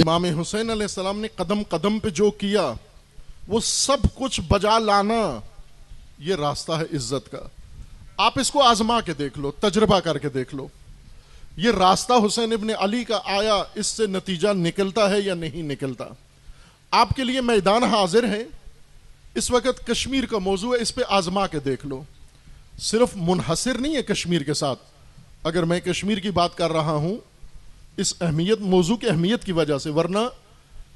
امام حسین علیہ السلام نے قدم قدم پہ جو کیا وہ سب کچھ بجا لانا، یہ راستہ ہے عزت کا. آپ اس کو آزما کے دیکھ لو، تجربہ کر کے دیکھ لو. یہ راستہ حسین ابن علی کا آیا، اس سے نتیجہ نکلتا ہے یا نہیں نکلتا؟ آپ کے لیے میدان حاضر ہے. اس وقت کشمیر کا موضوع ہے، اس پہ آزما کے دیکھ لو. صرف منحصر نہیں ہے کشمیر کے ساتھ. اگر میں کشمیر کی بات کر رہا ہوں اس اہمیت، موضوع کی اہمیت کی وجہ سے، ورنہ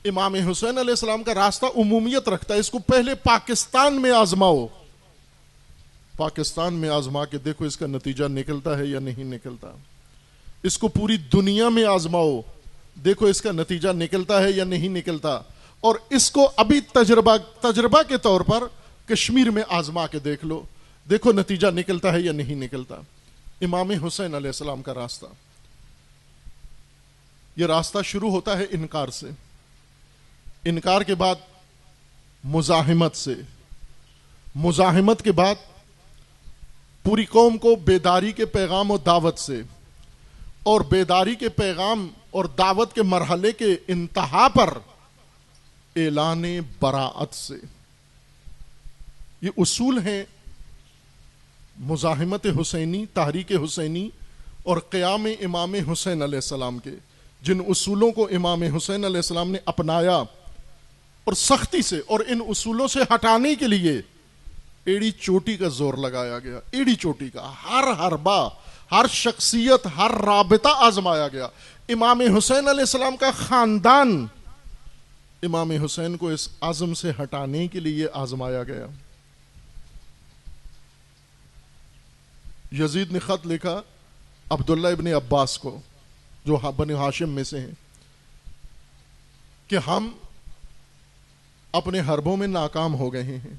امام حسین علیہ السلام کا راستہ عمومیت رکھتا ہے. اس کو پہلے پاکستان میں آزماؤ، پاکستان میں آزما کے دیکھو اس کا نتیجہ نکلتا ہے یا نہیں نکلتا. اس کو پوری دنیا میں آزماؤ، دیکھو اس کا نتیجہ نکلتا ہے یا نہیں نکلتا. اور اس کو ابھی تجربہ کے طور پر کشمیر میں آزما کے دیکھ لو، دیکھو نتیجہ نکلتا ہے یا نہیں نکلتا. امام حسین علیہ السلام کا راستہ، یہ راستہ شروع ہوتا ہے انکار سے. انکار کے بعد مزاحمت سے، مزاحمت کے بعد پوری قوم کو بیداری کے پیغام و دعوت سے، اور بیداری کے پیغام اور دعوت کے مرحلے کے انتہا پر اعلان براعت سے. یہ اصول ہیں مزاحمت حسینی، تحریک حسینی اور قیام امام حسین علیہ السلام کے، جن اصولوں کو امام حسین علیہ السلام نے اپنایا اور سختی سے، اور ان اصولوں سے ہٹانے کے لیے ایڑی چوٹی کا زور لگایا گیا. ایڑی چوٹی کا ہر حربہ، ہر شخصیت، ہر رابطہ آزمایا گیا. امام حسین علیہ السلام کا خاندان امام حسین کو اس عزم سے ہٹانے کے لیے آزمایا گیا. یزید نے خط لکھا عبداللہ ابن عباس کو، جو بنی ہاشم میں سے ہیں، کہ ہم اپنے حربوں میں ناکام ہو گئے ہیں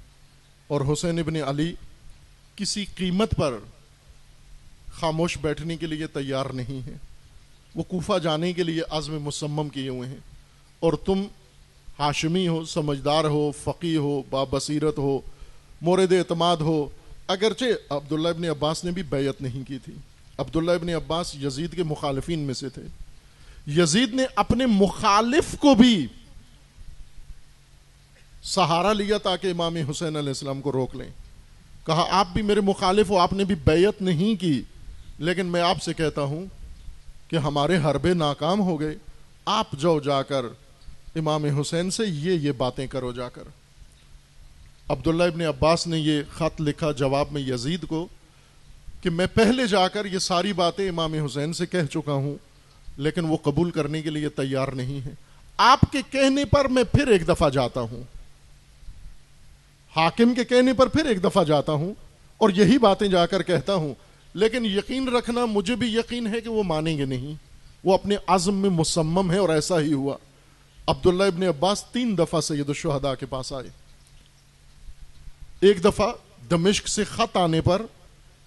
اور حسین ابن علی کسی قیمت پر خاموش بیٹھنے کے لیے تیار نہیں ہیں. وہ کوفہ جانے کے لیے عزم مصمم کیے ہوئے ہیں، اور تم ہاشمی ہو، سمجھدار ہو، فقیہ ہو، بابصیرت ہو، مورد اعتماد ہو. اگرچہ عبداللہ ابن عباس نے بھی بیعت نہیں کی تھی. عبداللہ ابن عباس یزید کے مخالفین میں سے تھے. یزید نے اپنے مخالف کو بھی سہارا لیا تاکہ امام حسین علیہ السلام کو روک لیں. کہا آپ بھی میرے مخالف ہو، آپ نے بھی بیعت نہیں کی، لیکن میں آپ سے کہتا ہوں کہ ہمارے حربے ناکام ہو گئے، آپ جاؤ جا کر امام حسین سے یہ باتیں کرو جا کر. عبداللہ ابن عباس نے یہ خط لکھا جواب میں یزید کو کہ میں پہلے جا کر یہ ساری باتیں امام حسین سے کہہ چکا ہوں، لیکن وہ قبول کرنے کے لیے تیار نہیں ہے. آپ کے کہنے پر میں پھر ایک دفعہ جاتا ہوں، حاکم کے کہنے پر پھر ایک دفعہ جاتا ہوں اور یہی باتیں جا کر کہتا ہوں، لیکن یقین رکھنا مجھے بھی یقین ہے کہ وہ مانیں گے نہیں. وہ اپنے عزم میں مصمم ہے، اور ایسا ہی ہوا. عبداللہ ابن عباس 3 دفعہ سید الشہداء کے پاس آئے. ایک دفعہ دمشق سے خط آنے پر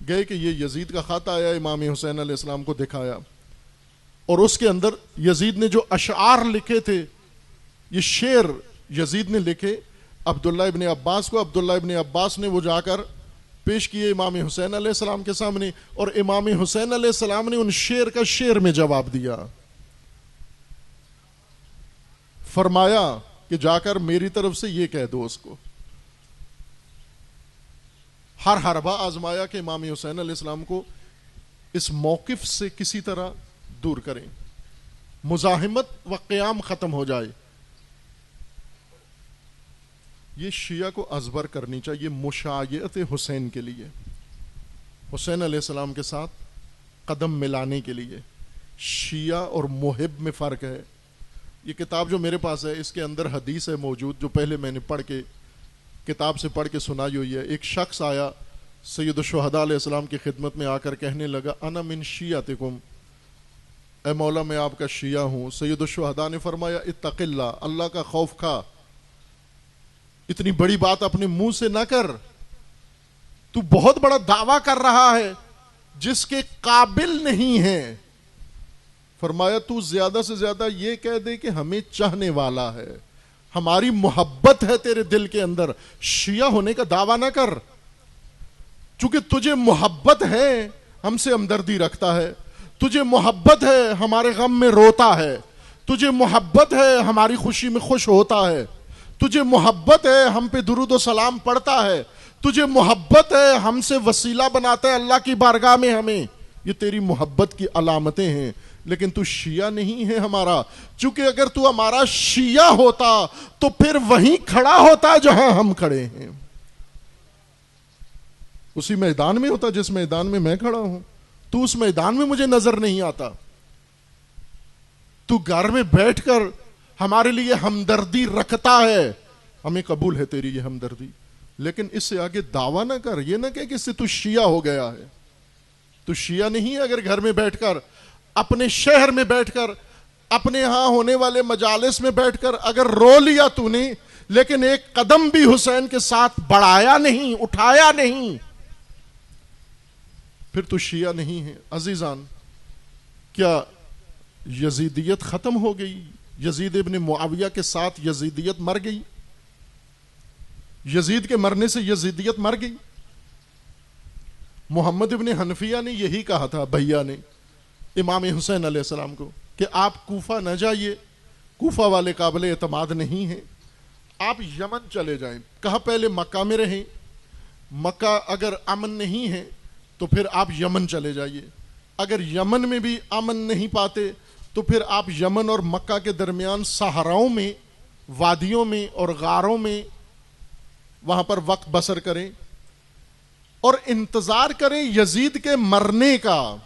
گئے کہ یہ یزید کا خط آیا، امام حسین علیہ السلام کو دکھایا، اور اس کے اندر یزید نے جو اشعار لکھے تھے، یہ شعر یزید نے لکھے عبداللہ ابن عباس کو، عبداللہ ابن عباس نے وہ جا کر پیش کیے امام حسین علیہ السلام کے سامنے، اور امام حسین علیہ السلام نے ان شعر کا شعر میں جواب دیا، فرمایا کہ جا کر میری طرف سے یہ کہہ دو اس کو۔ ہر حربہ آزمایا کہ امام حسین علیہ السلام کو اس موقف سے کسی طرح دور کریں، مزاحمت و قیام ختم ہو جائے۔ یہ شیعہ کو ازبر کرنی چاہیے مشایعت حسین کے لیے، حسین علیہ السلام کے ساتھ قدم ملانے کے لیے۔ شیعہ اور محب میں فرق ہے۔ یہ کتاب جو میرے پاس ہے اس کے اندر حدیث ہے موجود، جو پہلے میں نے پڑھ کے کتاب سے پڑھ کے سنائی ہوئی ہے۔ ایک شخص آیا سید الشہداء علیہ السلام کی خدمت میں آ کر کہنے لگا انا من شیعتکم، اے مولا میں آپ کا شیعہ ہوں۔ سید الشہداء نے فرمایا اتق اللہ، اللہ کا خوف کھا، اتنی بڑی بات اپنے منہ سے نہ کر، تو بہت بڑا دعویٰ کر رہا ہے جس کے قابل نہیں ہے۔ فرمایا تو زیادہ سے زیادہ یہ کہہ دے کہ ہمیں چاہنے والا ہے، ہماری محبت ہے تیرے دل کے اندر، شیعہ ہونے کا دعویٰ نہ کر۔ چونکہ تجھے محبت ہے ہم سے ہمدردی رکھتا ہے، تجھے محبت ہے ہمارے غم میں روتا ہے، تجھے محبت ہے ہماری خوشی میں خوش ہوتا ہے، تجھے محبت ہے ہم پہ درود و سلام پڑھتا ہے، تجھے محبت ہے ہم سے وسیلہ بناتا ہے اللہ کی بارگاہ میں ہمیں۔ یہ تیری محبت کی علامتیں ہیں، لیکن تو شیعہ نہیں ہے ہمارا۔ چونکہ اگر تو ہمارا شیعہ ہوتا تو پھر وہیں کھڑا ہوتا جہاں ہم کھڑے ہیں، اسی میدان میں ہوتا جس میدان میں میں کھڑا ہوں۔ تو اس میدان میں مجھے نظر نہیں آتا، تو گھر میں بیٹھ کر ہمارے لیے ہمدردی رکھتا ہے، ہمیں قبول ہے تیری یہ ہمدردی، لیکن اس سے آگے دعویٰ نہ کر، یہ نہ کہ اس سے تو شیعہ ہو گیا ہے۔ تو شیعہ نہیں ہے اگر گھر میں بیٹھ کر، اپنے شہر میں بیٹھ کر، اپنے ہاں ہونے والے مجالس میں بیٹھ کر اگر رو لیا تو نے، لیکن ایک قدم بھی حسین کے ساتھ بڑھایا نہیں، اٹھایا نہیں، پھر تو شیعہ نہیں ہے۔ عزیزان، کیا یزیدیت ختم ہو گئی؟ یزید ابن معاویہ کے ساتھ یزیدیت مر گئی؟ یزید کے مرنے سے یزیدیت مر گئی؟ محمد ابن حنفیہ نے یہی کہا تھا، بھیا نے امام حسین علیہ السلام کو، کہ آپ کوفہ نہ جائیے، کوفہ والے قابل اعتماد نہیں ہیں، آپ یمن چلے جائیں۔ کہا پہلے مکہ میں رہیں، مکہ اگر امن نہیں ہے تو پھر آپ یمن چلے جائیے، اگر یمن میں بھی امن نہیں پاتے تو پھر آپ یمن اور مکہ کے درمیان صحراؤں میں، وادیوں میں اور غاروں میں وہاں پر وقت بسر کریں اور انتظار کریں یزید کے مرنے کا۔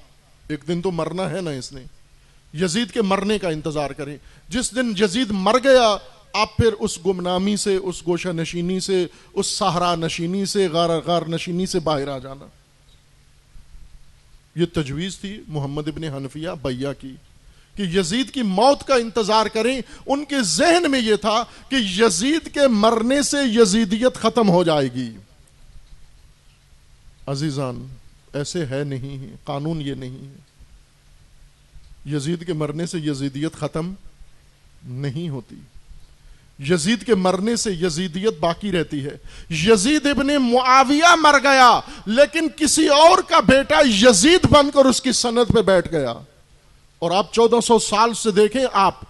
ایک دن تو مرنا ہے نا اس نے، یزید کے مرنے کا انتظار کریں۔ جس دن یزید مر گیا آپ پھر اس گمنامی سے، اس گوشہ نشینی سے، اس صحرا نشینی سے، غار نشینی سے باہر آ جانا۔ یہ تجویز تھی محمد ابن حنفیہ بھیا کی کہ یزید کی موت کا انتظار کریں۔ ان کے ذہن میں یہ تھا کہ یزید کے مرنے سے یزیدیت ختم ہو جائے گی۔ عزیزان، ایسے ہے نہیں ہے، قانون یہ نہیں ہے۔ یزید کے مرنے سے یزیدیت ختم نہیں ہوتی، یزید کے مرنے سے یزیدیت باقی رہتی ہے۔ یزید ابن معاویہ مر گیا لیکن کسی اور کا بیٹا یزید بن کر اس کی سند پہ بیٹھ گیا، اور آپ 1400 سال سے دیکھیں، آپ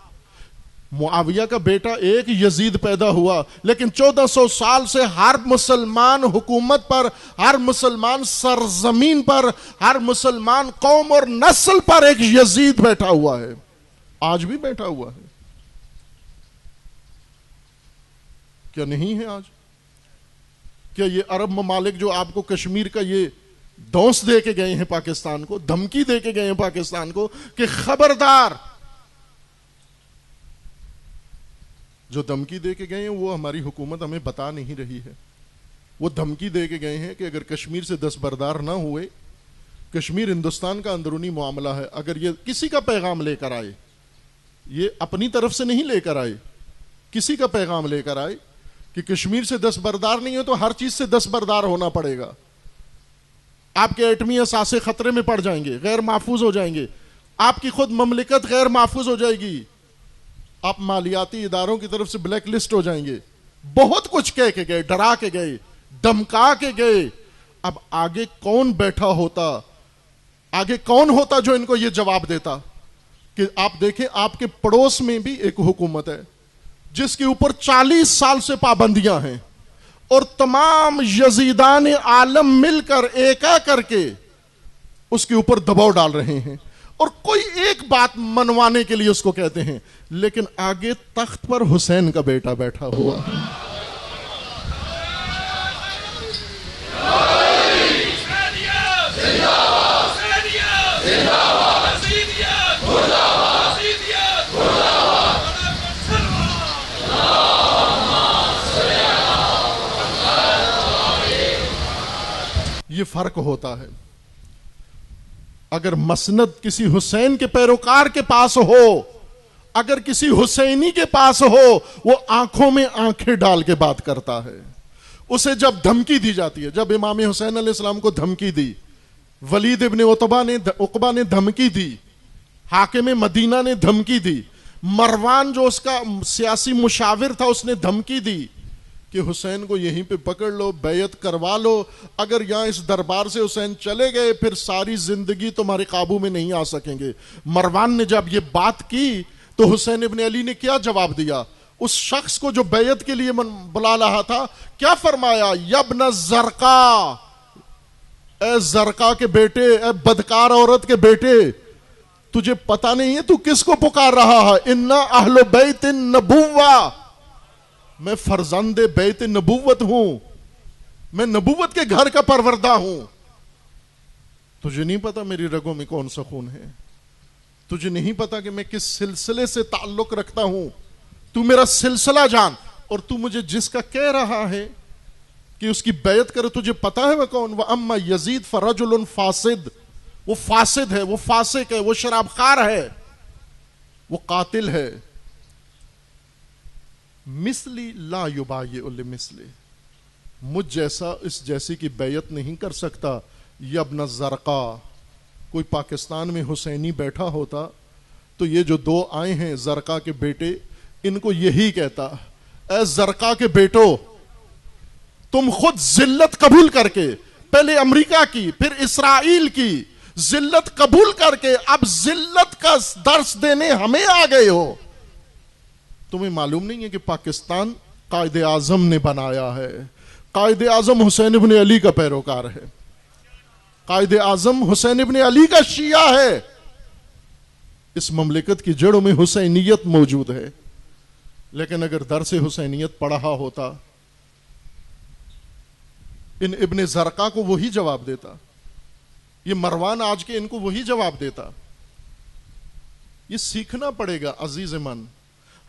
معاویہ کا بیٹا ایک یزید پیدا ہوا، لیکن 1400 سال سے ہر مسلمان حکومت پر، ہر مسلمان سرزمین پر، ہر مسلمان قوم اور نسل پر ایک یزید بیٹھا ہوا ہے، آج بھی بیٹھا ہوا ہے۔ کیا نہیں ہے آج؟ کیا یہ عرب ممالک جو آپ کو کشمیر کا یہ دونس دے کے گئے ہیں پاکستان کو، دھمکی دے کے گئے ہیں پاکستان کو کہ خبردار، جو دھمکی دے کے گئے ہیں وہ ہماری حکومت ہمیں بتا نہیں رہی ہے۔ وہ دھمکی دے کے گئے ہیں کہ اگر کشمیر سے دستبردار نہ ہوئے، کشمیر ہندوستان کا اندرونی معاملہ ہے، اگر یہ کسی کا پیغام لے کر آئے، یہ اپنی طرف سے نہیں لے کر آئے، کسی کا پیغام لے کر آئے کہ کشمیر سے دستبردار نہیں ہو تو ہر چیز سے دستبردار ہونا پڑے گا، آپ کے ایٹمی اثاثے خطرے میں پڑ جائیں گے، غیر محفوظ ہو جائیں گے، آپ کی خود مملکت غیر محفوظ ہو جائے گی، آپ مالیاتی اداروں کی طرف سے بلیک لسٹ ہو جائیں گے. بہت کچھ کہہ کے گئے، ڈرا کے گئے، دھمکا کے گئے. اب آگے کون بیٹھا ہوتا، آگے کون ہوتا جو ان کو یہ جواب دیتا؟ کہ آپ دیکھیں آپ کے پڑوس میں بھی ایک حکومت ہے جس کے اوپر 40 سال سے پابندیاں ہیں، اور تمام یزیدان عالم مل کر ایک کر کے اس کے اوپر دباؤ ڈال رہے ہیں، اور کوئی ایک بات منوانے کے لیے اس کو کہتے ہیں، لیکن آگے تخت پر حسین کا بیٹا بیٹھا ہوا ہے. یہ فرق ہوتا ہے. اگر مسند کسی حسین کے پیروکار کے پاس ہو، اگر کسی حسینی کے پاس ہو، وہ آنکھوں میں آنکھیں ڈال کے بات کرتا ہے. اسے جب دھمکی دی جاتی ہے، جب امام حسین علیہ السلام کو دھمکی دی، ولید ابن عقبہ نے دھمکی دی، حاکم مدینہ نے دھمکی دی، مروان جو اس کا سیاسی مشاور تھا اس نے دھمکی دی کہ حسین کو یہیں پہ پکڑ لو، بیعت کروا لو، اگر یہاں اس دربار سے حسین چلے گئے پھر ساری زندگی تمہارے قابو میں نہیں آ سکیں گے. مروان نے جب یہ بات کی تو حسین ابن علی نے کیا جواب دیا؟ اس شخص کو جو بیعت کے لیے بلا رہا تھا کیا فرمایا؟ یبن زرقا، اے زرقا کے بیٹے، اے بدکار عورت کے بیٹے، تجھے پتا نہیں ہے تو کس کو پکار رہا ہے؟ انا اہل بیت النبوہ، میں فرزند بیت نبوت ہوں، میں نبوت کے گھر کا پروردہ ہوں. تجھے نہیں پتا میری رگوں میں کون سا خون ہے؟ تجھے نہیں پتا کہ میں کس سلسلے سے تعلق رکھتا ہوں؟ تو میرا سلسلہ جان. اور تو مجھے جس کا کہہ رہا ہے کہ اس کی بیعت کرے، تجھے پتا ہے وہ کون؟ وَأَمَّا يَزِيدْ فَرَجُلٌ فاسد، وہ فاسد ہے، وہ فاسق ہے، وہ شراب خار ہے، وہ قاتل ہے. مثلی لا یبایع لمثلی، مجھ جیسا اس جیسی کی بیعت نہیں کر سکتا. یبن زرقا، کوئی پاکستان میں حسینی بیٹھا ہوتا تو یہ جو دو آئے ہیں زرقا کے بیٹے، ان کو یہی کہتا، اے زرقا کے بیٹو، تم خود ذلت قبول کر کے، پہلے امریکہ کی پھر اسرائیل کی ذلت قبول کر کے اب ذلت کا درس دینے ہمیں آ گئے ہو. تمہیں معلوم نہیں ہے کہ پاکستان قائد اعظم نے بنایا ہے، قائد اعظم حسین ابن علی کا پیروکار ہے، قائد اعظم حسین ابن علی کا شیعہ ہے. اس مملکت کی جڑوں میں حسینیت موجود ہے. لیکن اگر درس حسینیت پڑھا ہوتا، ان ابن زرقا کو وہی جواب دیتا، یہ مروان آج کے ان کو وہی جواب دیتا. یہ سیکھنا پڑے گا عزیز من،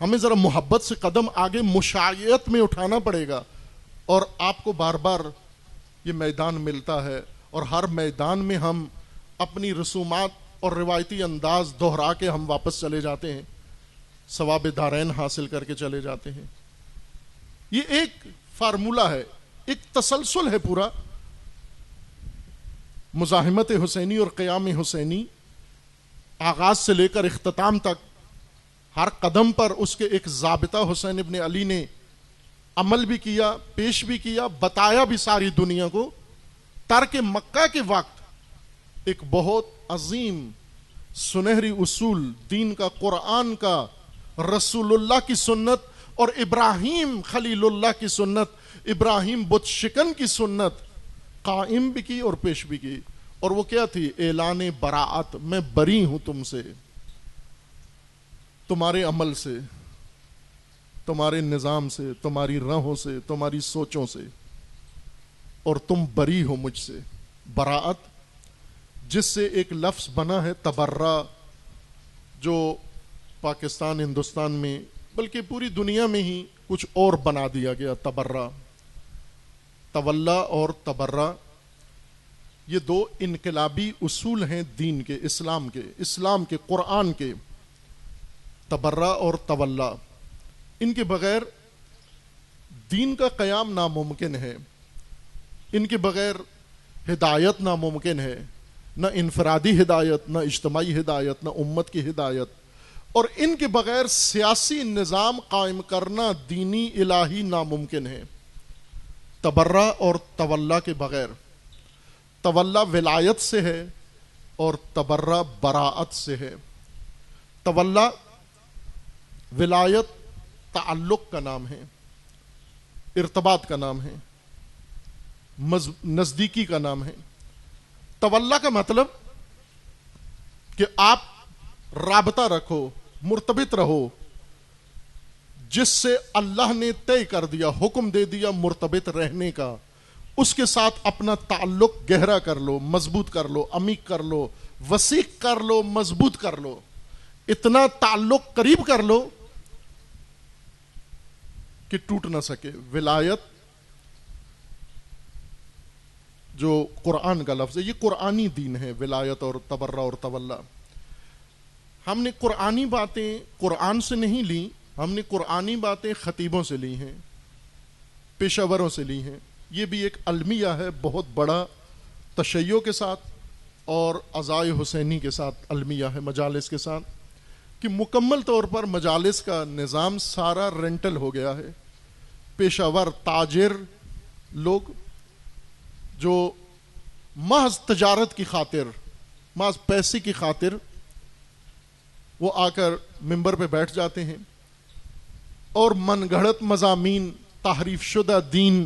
ہمیں ذرا محبت سے قدم آگے مشاعیت میں اٹھانا پڑے گا. اور آپ کو بار بار یہ میدان ملتا ہے، اور ہر میدان میں ہم اپنی رسومات اور روایتی انداز دہرا کے ہم واپس چلے جاتے ہیں، ثواب دارین حاصل کر کے چلے جاتے ہیں. یہ ایک فارمولہ ہے، ایک تسلسل ہے پورا. مزاحمت حسینی اور قیام حسینی آغاز سے لے کر اختتام تک ہر قدم پر اس کے ایک ضابطہ حسین ابن علی نے عمل بھی کیا، پیش بھی کیا، بتایا بھی ساری دنیا کو. ترک مکہ کے وقت ایک بہت عظیم سنہری اصول دین کا، قرآن کا، رسول اللہ کی سنت اور ابراہیم خلیل اللہ کی سنت، ابراہیم بت شکن کی سنت قائم بھی کی اور پیش بھی کی. اور وہ کیا تھی؟ اعلان براعت، میں بری ہوں تم سے، تمہارے عمل سے، تمہارے نظام سے، تمہاری راہوں سے، تمہاری سوچوں سے، اور تم بری ہو مجھ سے. براعت جس سے ایک لفظ بنا ہے تبرہ، جو پاکستان، ہندوستان میں بلکہ پوری دنیا میں ہی کچھ اور بنا دیا گیا. تبرہ، تولا اور تبرہ، یہ دو انقلابی اصول ہیں دین کے، اسلام کے، قرآن کے. تبرہ اور تولا، ان کے بغیر دین کا قیام ناممکن ہے. ان کے بغیر ہدایت ناممکن ہے، نہ انفرادی ہدایت، نہ اجتماعی ہدایت، نہ امت کی ہدایت، اور ان کے بغیر سیاسی نظام قائم کرنا دینی الہی ناممکن ہے۔ تبرہ اور تولا کے بغیر، تولا ولایت سے ہے اور تبرہ براعت سے ہے۔ تولا ولایت تعلق کا نام ہے، ارتباط کا نام ہے، نزدیکی کا نام ہے۔ تولا کا مطلب کہ آپ رابطہ رکھو، مرتبط رہو، جس سے اللہ نے طے کر دیا، حکم دے دیا مرتبط رہنے کا، اس کے ساتھ اپنا تعلق گہرا کر لو، مضبوط کر لو، عمیق کر لو، وسیق کر لو، مضبوط کر لو، اتنا تعلق قریب کر لو کہ ٹوٹ نہ سکے۔ ولایت جو قرآن کا لفظ ہے، یہ قرآنی دین ہے، ولایت اور تبرہ اور تولا۔ ہم نے قرآنی باتیں قرآن سے نہیں لی، ہم نے قرآنی باتیں خطیبوں سے لی ہیں، پیشہ وروں سے لی ہیں۔ یہ بھی ایک المیہ ہے بہت بڑا، تشیع کے ساتھ اور عزائے حسینی کے ساتھ المیہ ہے، مجالس کے ساتھ، کہ مکمل طور پر مجالس کا نظام سارا رینٹل ہو گیا ہے۔ پیشہ ور تاجر لوگ جو محض تجارت کی خاطر، محض پیسے کی خاطر وہ آ کر ممبر پہ بیٹھ جاتے ہیں اور من گھڑت مضامین، تحریف شدہ دین،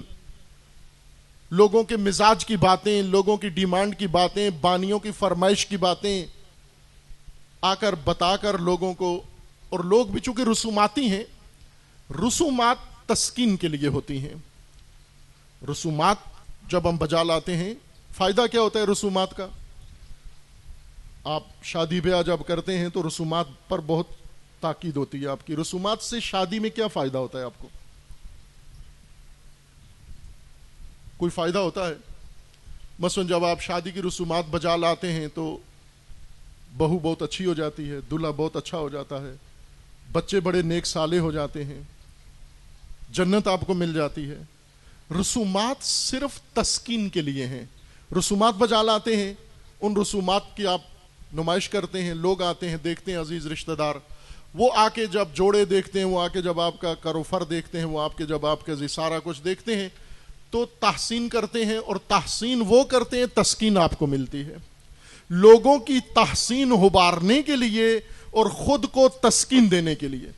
لوگوں کے مزاج کی باتیں، لوگوں کی ڈیمانڈ کی باتیں، بانیوں کی فرمائش کی باتیں آ کر بتا کر لوگوں کو، اور لوگ بھی چونکہ رسوماتی ہیں، رسومات تسکین کے لیے ہوتی ہیں۔ رسومات جب ہم بجا لاتے ہیں، فائدہ کیا ہوتا ہے رسومات کا؟ آپ شادی بیاہ جب کرتے ہیں تو رسومات پر بہت تاکید ہوتی ہے آپ کی۔ رسومات سے شادی میں کیا فائدہ ہوتا ہے آپ کو؟ کوئی فائدہ ہوتا ہے؟ مثلا جب آپ شادی کی رسومات بجا لاتے ہیں تو بہو بہت اچھی ہو جاتی ہے، دلہا بہت اچھا ہو جاتا ہے، بچے بڑے نیک صالح ہو جاتے ہیں، جنت آپ کو مل جاتی ہے۔ رسومات صرف تسکین کے لیے ہیں۔ رسومات بجا لاتے ہیں، ان رسومات کی آپ نمائش کرتے ہیں، لوگ آتے ہیں، دیکھتے ہیں، عزیز رشتہ دار، وہ آ کے جب جوڑے دیکھتے ہیں، وہ آ کے جب آپ کا کروفر دیکھتے ہیں، وہ آپ کے جب آپ کے سارا کچھ دیکھتے ہیں تو تحسین کرتے ہیں، اور تحسین وہ کرتے ہیں، تسکین آپ کو ملتی ہے۔ لوگوں کی تحسین ابھارنے کے لیے اور خود کو تسکین دینے کے لیے۔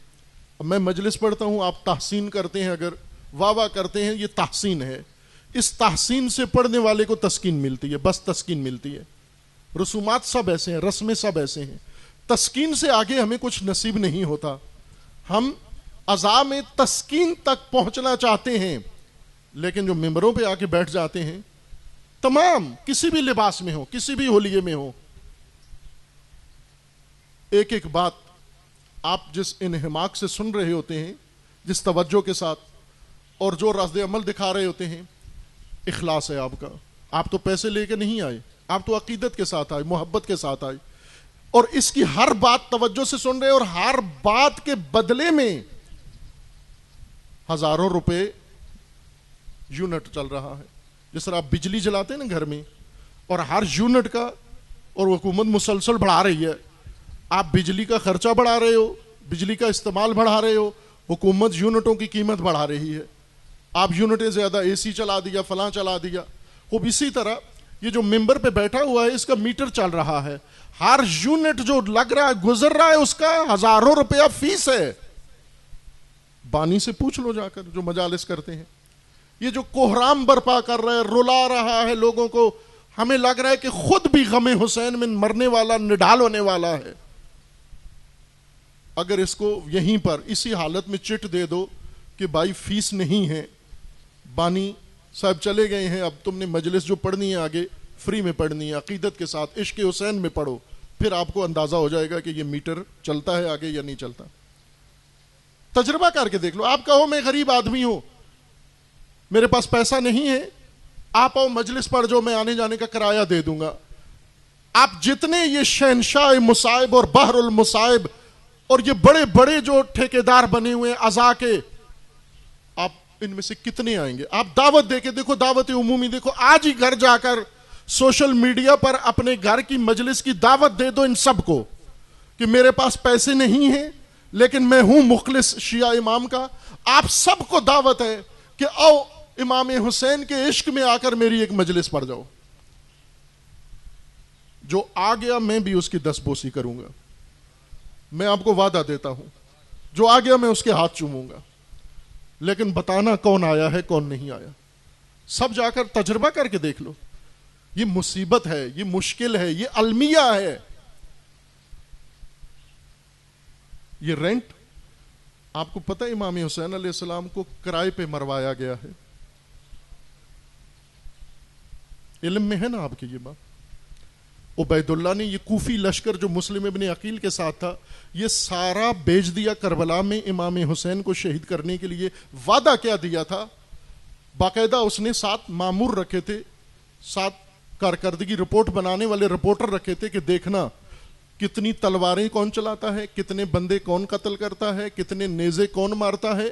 میں مجلس پڑھتا ہوں، آپ تحسین کرتے ہیں، اگر واہ واہ کرتے ہیں، یہ تحسین ہے۔ اس تحسین سے پڑھنے والے کو تسکین ملتی ہے، بس تسکین ملتی ہے۔ رسومات سب ایسے ہیں، رسمیں سب ایسے ہیں، تسکین سے آگے ہمیں کچھ نصیب نہیں ہوتا۔ ہم عزا میں تسکین تک پہنچنا چاہتے ہیں، لیکن جو ممبروں پہ آ کے بیٹھ جاتے ہیں، تمام کسی بھی لباس میں ہو، کسی بھی ہولیے میں ہو، ایک ایک بات آپ جس انہماک سے سن رہے ہوتے ہیں، جس توجہ کے ساتھ، اور جو رد عمل دکھا رہے ہوتے ہیں، اخلاص ہے آپ کا۔ آپ تو پیسے لے کے نہیں آئے، آپ تو عقیدت کے ساتھ آئے، محبت کے ساتھ آئے، اور اس کی ہر بات توجہ سے سن رہے، اور ہر بات کے بدلے میں ہزاروں روپے یونٹ چل رہا ہے۔ جس طرح آپ بجلی جلاتے ہیں نا گھر میں، اور ہر یونٹ کا، اور حکومت مسلسل بڑھا رہی ہے، آپ بجلی کا خرچہ بڑھا رہے ہو، بجلی کا استعمال بڑھا رہے ہو، حکومت یونٹوں کی قیمت بڑھا رہی ہے، آپ یونٹیں زیادہ اے سی چلا دیا، فلاں چلا دیا۔ خوب اسی طرح یہ جو ممبر پہ بیٹھا ہوا ہے، اس کا میٹر چل رہا ہے، ہر یونٹ جو لگ رہا ہے، گزر رہا ہے، اس کا ہزاروں روپیہ فیس ہے۔ بانی سے پوچھ لو جا کر، جو مجالس کرتے ہیں۔ یہ جو کوہرام برپا کر رہا ہے، رلا رہا ہے لوگوں کو، ہمیں لگ رہا ہے کہ خود بھی غم حسین میں مرنے والا، نڈال ہونے والا ہے۔ اگر اس کو یہیں پر اسی حالت میں چٹ دے دو کہ بھائی فیس نہیں ہے، بانی صاحب چلے گئے ہیں، اب تم نے مجلس جو پڑھنی ہے آگے فری میں پڑھنی ہے، عقیدت کے ساتھ، عشق حسین میں پڑھو، پھر آپ کو اندازہ ہو جائے گا کہ یہ میٹر چلتا ہے آگے یا نہیں چلتا۔ تجربہ کر کے دیکھ لو۔ آپ کہو میں غریب آدمی ہوں، میرے پاس پیسہ نہیں ہے، آپ آؤ مجلس پڑھ جو، میں آنے جانے کا کرایہ دے دوں گا۔ آپ جتنے یہ شہنشاہ مصائب اور بحر المصائب اور یہ بڑے بڑے جو ٹھیکیدار بنے ہوئے ہیں عزا کے، آپ ان میں سے کتنے آئیں گے؟ آپ دعوت دے کے دیکھو، دعوت عمومی دیکھو، آج ہی گھر جا کر سوشل میڈیا پر اپنے گھر کی مجلس کی دعوت دے دو ان سب کو کہ میرے پاس پیسے نہیں ہیں لیکن میں ہوں مخلص شیعہ امام کا. آپ سب کو دعوت ہے کہ آؤ امام حسین کے عشق میں آ کر میری ایک مجلس پڑھ جاؤ. جو آ گیا میں بھی اس کی دستبوسی کروں گا. میں آپ کو وعدہ دیتا ہوں, جو آ گیا میں اس کے ہاتھ چوموں گا, لیکن بتانا کون آیا ہے کون نہیں آیا. سب جا کر تجربہ کر کے دیکھ لو. یہ مصیبت ہے, یہ مشکل ہے, یہ المیہ ہے. یہ رینٹ, آپ کو پتہ امام حسین علیہ السلام کو کرائے پہ مروایا گیا ہے. علم میں ہے نا آپ کی یہ بات. عبید اللہ نے یہ کوفی لشکر جو مسلم ابن عقیل کے ساتھ تھا, یہ سارا بیچ دیا کربلا میں امام حسین کو شہید کرنے کے لیے. وعدہ کیا دیا تھا؟ باقاعدہ اس نے 7 مامور رکھے تھے, 7 کارکردگی رپورٹ بنانے والے رپورٹر رکھے تھے کہ دیکھنا کتنی تلواریں کون چلاتا ہے, کتنے بندے کون قتل کرتا ہے, کتنے نیزے کون مارتا ہے,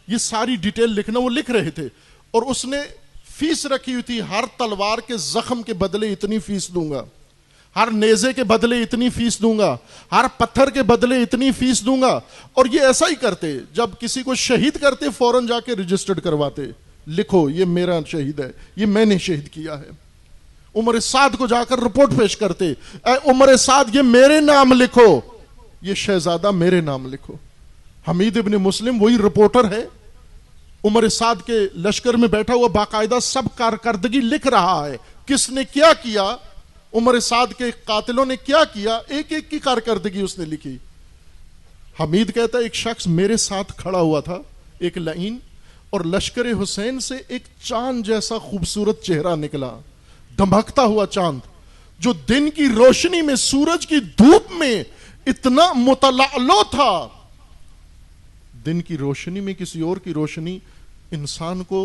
یہ ساری ڈیٹیل لکھنا. وہ لکھ رہے تھے اور اس نے فیس رکھی ہوئی تھی, ہر تلوار کے زخم کے بدلے اتنی فیس دوں گا, ہر نیزے کے بدلے اتنی فیس دوں گا, ہر پتھر کے بدلے اتنی فیس دوں گا. اور یہ ایسا ہی کرتے, جب کسی کو شہید کرتے فوراً جا کے رجسٹرڈ کرواتے, لکھو یہ میرا شہید ہے, یہ میں نے شہید کیا ہے. عمر سعد کو جا کر رپورٹ پیش کرتے, اے عمر سعد یہ میرے نام لکھو, یہ شہزادہ میرے نام لکھو. حمید ابن مسلم وہی رپورٹر ہے, عمر سعد کے لشکر میں بیٹھا ہوا باقاعدہ سب کارکردگی لکھ رہا ہے, کس نے کیا کیا, عمر سعد کے قاتلوں نے کیا کیا, ایک ایک کی کارکردگی اس نے لکھی. حمید کہتا ہے ایک شخص میرے ساتھ کھڑا ہوا تھا, ایک لعین, اور لشکر حسین سے ایک چاند جیسا خوبصورت چہرہ نکلا, دھمکتا ہوا چاند, جو دن کی روشنی میں, سورج کی دھوپ میں اتنا متلألو تھا. دن کی روشنی میں کسی اور کی روشنی انسان کو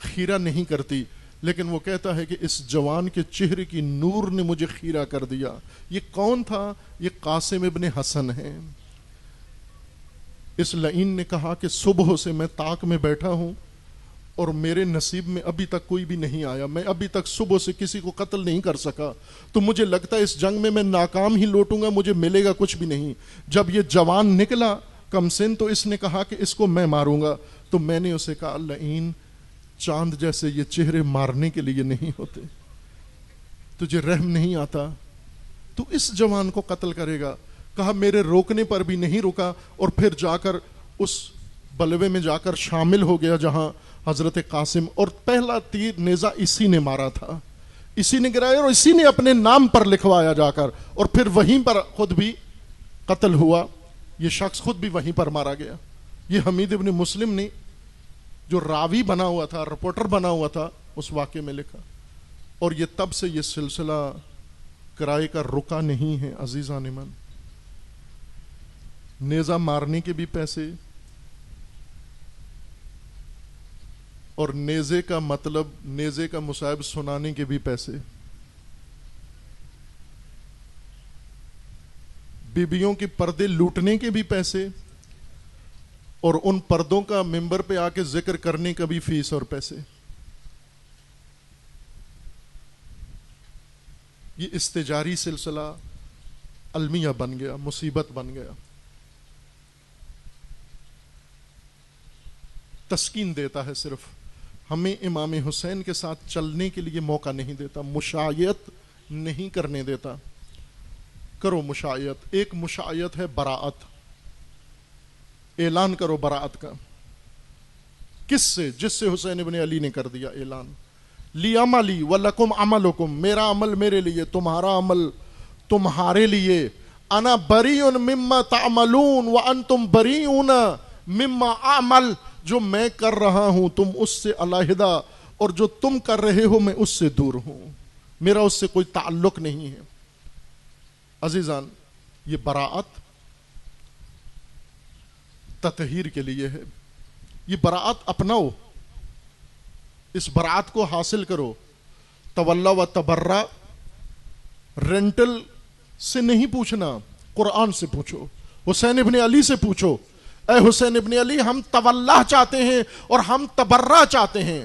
خیرہ نہیں کرتی, لیکن وہ کہتا ہے کہ اس جوان کے چہرے کی نور نے مجھے خیرہ کر دیا. یہ کون تھا؟ یہ قاسم ابن حسن ہے. اس لعین نے کہا کہ صبح سے میں طاق میں بیٹھا ہوں اور میرے نصیب میں ابھی تک کوئی بھی نہیں آیا, میں ابھی تک صبح سے کسی کو قتل نہیں کر سکا, تو مجھے لگتا ہے اس جنگ میں ناکام ہی لوٹوں گا, مجھے ملے گا کچھ بھی نہیں. جب یہ جوان نکلا کم سن, تو اس نے کہا کہ اس کو میں ماروں گا. تو میں نے اسے کہا لعین, چاند جیسے یہ چہرے مارنے کے لیے نہیں ہوتے, تجھے رحم نہیں آتا, تو اس جوان کو قتل کرے گا. کہا میرے روکنے پر بھی نہیں رکا, اور پھر جا کر اس بلوے میں جا کر شامل ہو گیا جہاں حضرت قاسم, اور پہلا تیر نیزہ اسی نے مارا تھا, اسی نے گرایا اور اسی نے اپنے نام پر لکھوایا جا کر, اور پھر وہیں پر خود بھی قتل ہوا. یہ شخص خود بھی وہیں پر مارا گیا. یہ حمید ابن مسلم نے جو راوی بنا ہوا تھا, رپورٹر بنا ہوا تھا, اس واقعے میں لکھا. اور یہ تب سے یہ سلسلہ کرائے کا رکا نہیں ہے. عزیزان من, نیزہ مارنے کے بھی پیسے, اور نیزے کا مطلب نیزے کا مصائب سنانے کے بھی پیسے, بیبیوں کے پردے لوٹنے کے بھی پیسے, اور ان پردوں کا ممبر پہ آ کے ذکر کرنے کا بھی فیس اور پیسے. یہ استجاری سلسلہ المیہ بن گیا, مصیبت بن گیا. تسکین دیتا ہے صرف, ہمیں امام حسین کے ساتھ چلنے کے لیے موقع نہیں دیتا, مشایعت نہیں کرنے دیتا. کرو مشایعت. ایک مشایعت ہے براعت, اعلان کرو براعت کا. کس سے؟ جس سے حسین ابن علی نے کر دیا اعلان. لی عملی ولکم عملکم, میرا عمل میرے لیے, تمہارا عمل تمہارے لیے. انا بریء مما تعملون وانتم بریئون مما اعمل, جو میں کر رہا ہوں تم اس سے علیحدہ, اور جو تم کر رہے ہو میں اس سے دور ہوں, میرا اس سے کوئی تعلق نہیں ہے. عزیزان, یہ براعت تطہیر کے لیے ہے. یہ براعت اپناؤ, اس براعت کو حاصل کرو. تولا و تبرع رینٹل سے نہیں پوچھنا, قرآن سے پوچھو, حسین ابن علی سے پوچھو. اے حسین ابن علی, ہم تولا چاہتے ہیں اور ہم تبرع چاہتے ہیں.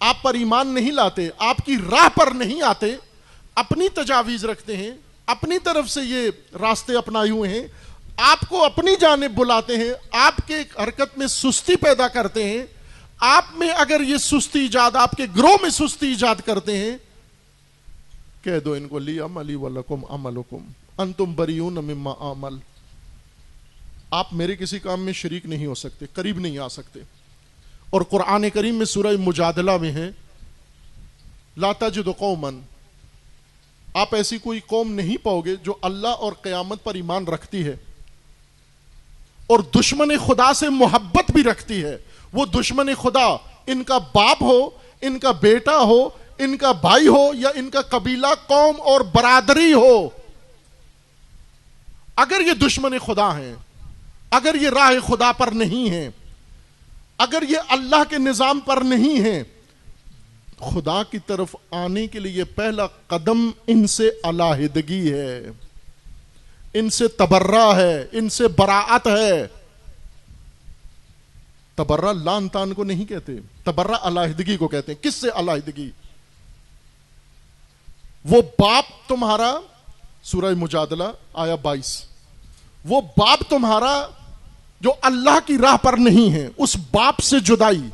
آپ پر ایمان نہیں لاتے، آپ کی راہ پر نہیں آتے، اپنی تجاویز رکھتے ہیں، اپنی طرف سے یہ راستے اپنائے ہوئے ہیں، آپ کو اپنی جانب بلاتے ہیں، آپ کے حرکت میں سستی پیدا کرتے ہیں، آپ میں اگر یہ سستی ایجاد، آپ کے گروہ میں سستی ایجاد کرتے ہیں، کہہ دو ان کو لی عملی ولکم عملکم انتم بریون مما اعمل، آپ میرے کسی کام میں شریک نہیں ہو سکتے، قریب نہیں آ سکتے۔ اور قرآن کریم میں سورہ مجادلہ میں ہے لا تجد قوما، آپ ایسی کوئی قوم نہیں پاؤ گے جو اللہ اور قیامت پر ایمان رکھتی ہے اور دشمن خدا سے محبت بھی رکھتی ہے۔ وہ دشمن خدا ان کا باپ ہو، ان کا بیٹا ہو، ان کا بھائی ہو، یا ان کا قبیلہ، قوم اور برادری ہو، اگر یہ دشمن خدا ہیں، اگر یہ راہ خدا پر نہیں ہیں، اگر یہ اللہ کے نظام پر نہیں ہیں، خدا کی طرف آنے کے لیے پہلا قدم ان سے علیحدگی ہے، ان سے تبرہ ہے، ان سے براعت ہے۔ تبرہ لان تان کو نہیں کہتے، تبرہ علیحدگی کو کہتے ہیں۔ کس سے علیحدگی؟ وہ باپ تمہارا، سورہ مجادلہ آیا 22، وہ باپ تمہارا جو اللہ کی راہ پر نہیں ہے، اس باپ سے جدائی،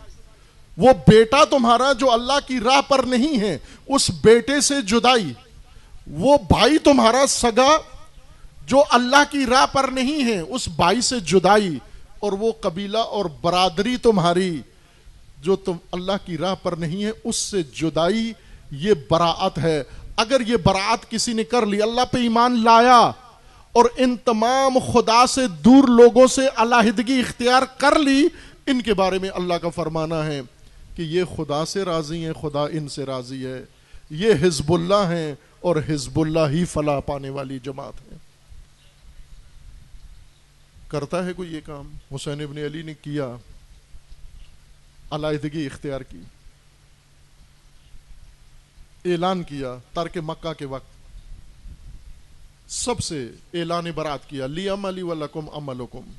وہ بیٹا تمہارا جو اللہ کی راہ پر نہیں ہے، اس بیٹے سے جدائی، وہ بھائی تمہارا سگا جو اللہ کی راہ پر نہیں ہے، اس بھائی سے جدائی، اور وہ قبیلہ اور برادری تمہاری جو تم اللہ کی راہ پر نہیں ہے، اس سے جدائی، یہ براعت ہے۔ اگر یہ براعت کسی نے کر لی، اللہ پہ ایمان لایا اور ان تمام خدا سے دور لوگوں سے علیحدگی اختیار کر لی، ان کے بارے میں اللہ کا فرمانا ہے کہ یہ خدا سے راضی ہیں، خدا ان سے راضی ہے، یہ حزب اللہ ہیں اور حزب اللہ ہی فلاح پانے والی جماعت ہے۔ کرتا ہے کوئی یہ کام؟ حسین ابن علی نے کیا، علیحدگی اختیار کی، اعلان کیا ترک مکہ کے وقت، سب سے اعلان برات کیا لی عملی ولکم عملکم،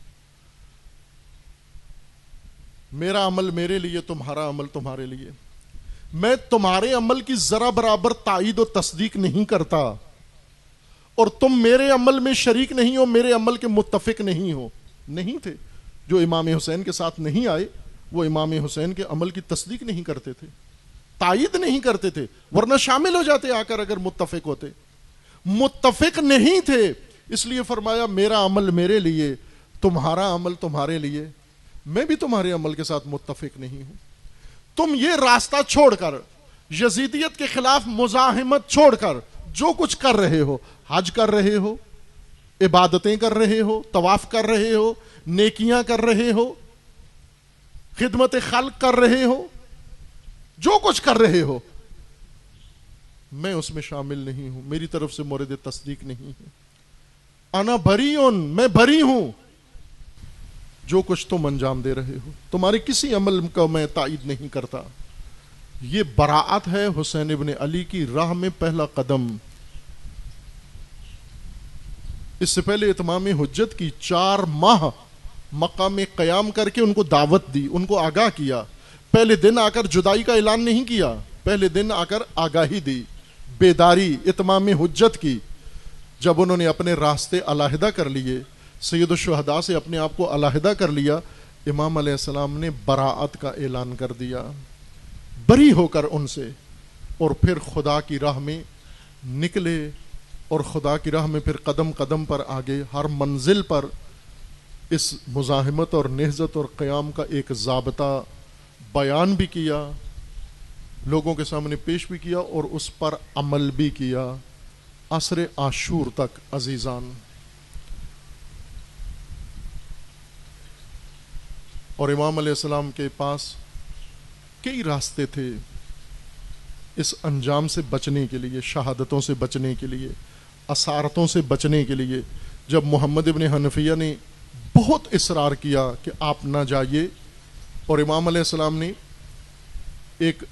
میرا عمل میرے لیے، تمہارا عمل تمہارے لیے، میں تمہارے عمل کی ذرا برابر تائید و تصدیق نہیں کرتا، اور تم میرے عمل میں شریک نہیں ہو، میرے عمل کے متفق نہیں ہو۔ نہیں تھے جو امام حسین کے ساتھ نہیں آئے، وہ امام حسین کے عمل کی تصدیق نہیں کرتے تھے، تائید نہیں کرتے تھے، ورنہ شامل ہو جاتے آ کر اگر متفق ہوتے۔ متفق نہیں تھے، اس لیے فرمایا میرا عمل میرے لیے، تمہارا عمل تمہارے لیے، میں بھی تمہارے عمل کے ساتھ متفق نہیں ہوں۔ تم یہ راستہ چھوڑ کر، یزیدیت کے خلاف مزاحمت چھوڑ کر جو کچھ کر رہے ہو، حج کر رہے ہو، عبادتیں کر رہے ہو، طواف کر رہے ہو، نیکیاں کر رہے ہو، خدمت خلق کر رہے ہو، جو کچھ کر رہے ہو، میں اس میں شامل نہیں ہوں، میری طرف سے مورد تصدیق نہیں ہے۔ انا بریون، میں بری ہوں، جو کچھ تم انجام دے رہے ہو، تمہارے کسی عمل کا میں تائید نہیں کرتا۔ یہ براعت ہے حسین ابن علی کی راہ میں پہلا قدم۔ اس سے پہلے اتمام حجت کی 4 ماہ مقام قیام کر کے ان کو دعوت دی، ان کو آگاہ کیا، پہلے دن آ کر جدائی کا اعلان نہیں کیا، پہلے دن آ کر آگاہی دی، بیداری، اتمام حجت کی۔ جب انہوں نے اپنے راستے علیحدہ کر لیے، سید الشہداء سے اپنے آپ کو علیحدہ کر لیا، امام علیہ السلام نے براعت کا اعلان کر دیا، بری ہو کر ان سے، اور پھر خدا کی راہ میں نکلے، اور خدا کی راہ میں پھر قدم قدم پر آگے، ہر منزل پر اس مزاحمت اور نہضت اور قیام کا ایک ضابطہ بیان بھی کیا، لوگوں کے سامنے پیش بھی کیا، اور اس پر عمل بھی کیا، عصر عاشور تک۔ عزیزان، اور امام علیہ السلام کے پاس کئی راستے تھے اس انجام سے بچنے کے لیے، شہادتوں سے بچنے کے لیے، اسارتوں سے بچنے کے لیے۔ جب محمد ابن حنفیہ نے بہت اصرار کیا کہ آپ نہ جائیے، اور امام علیہ السلام نے ایک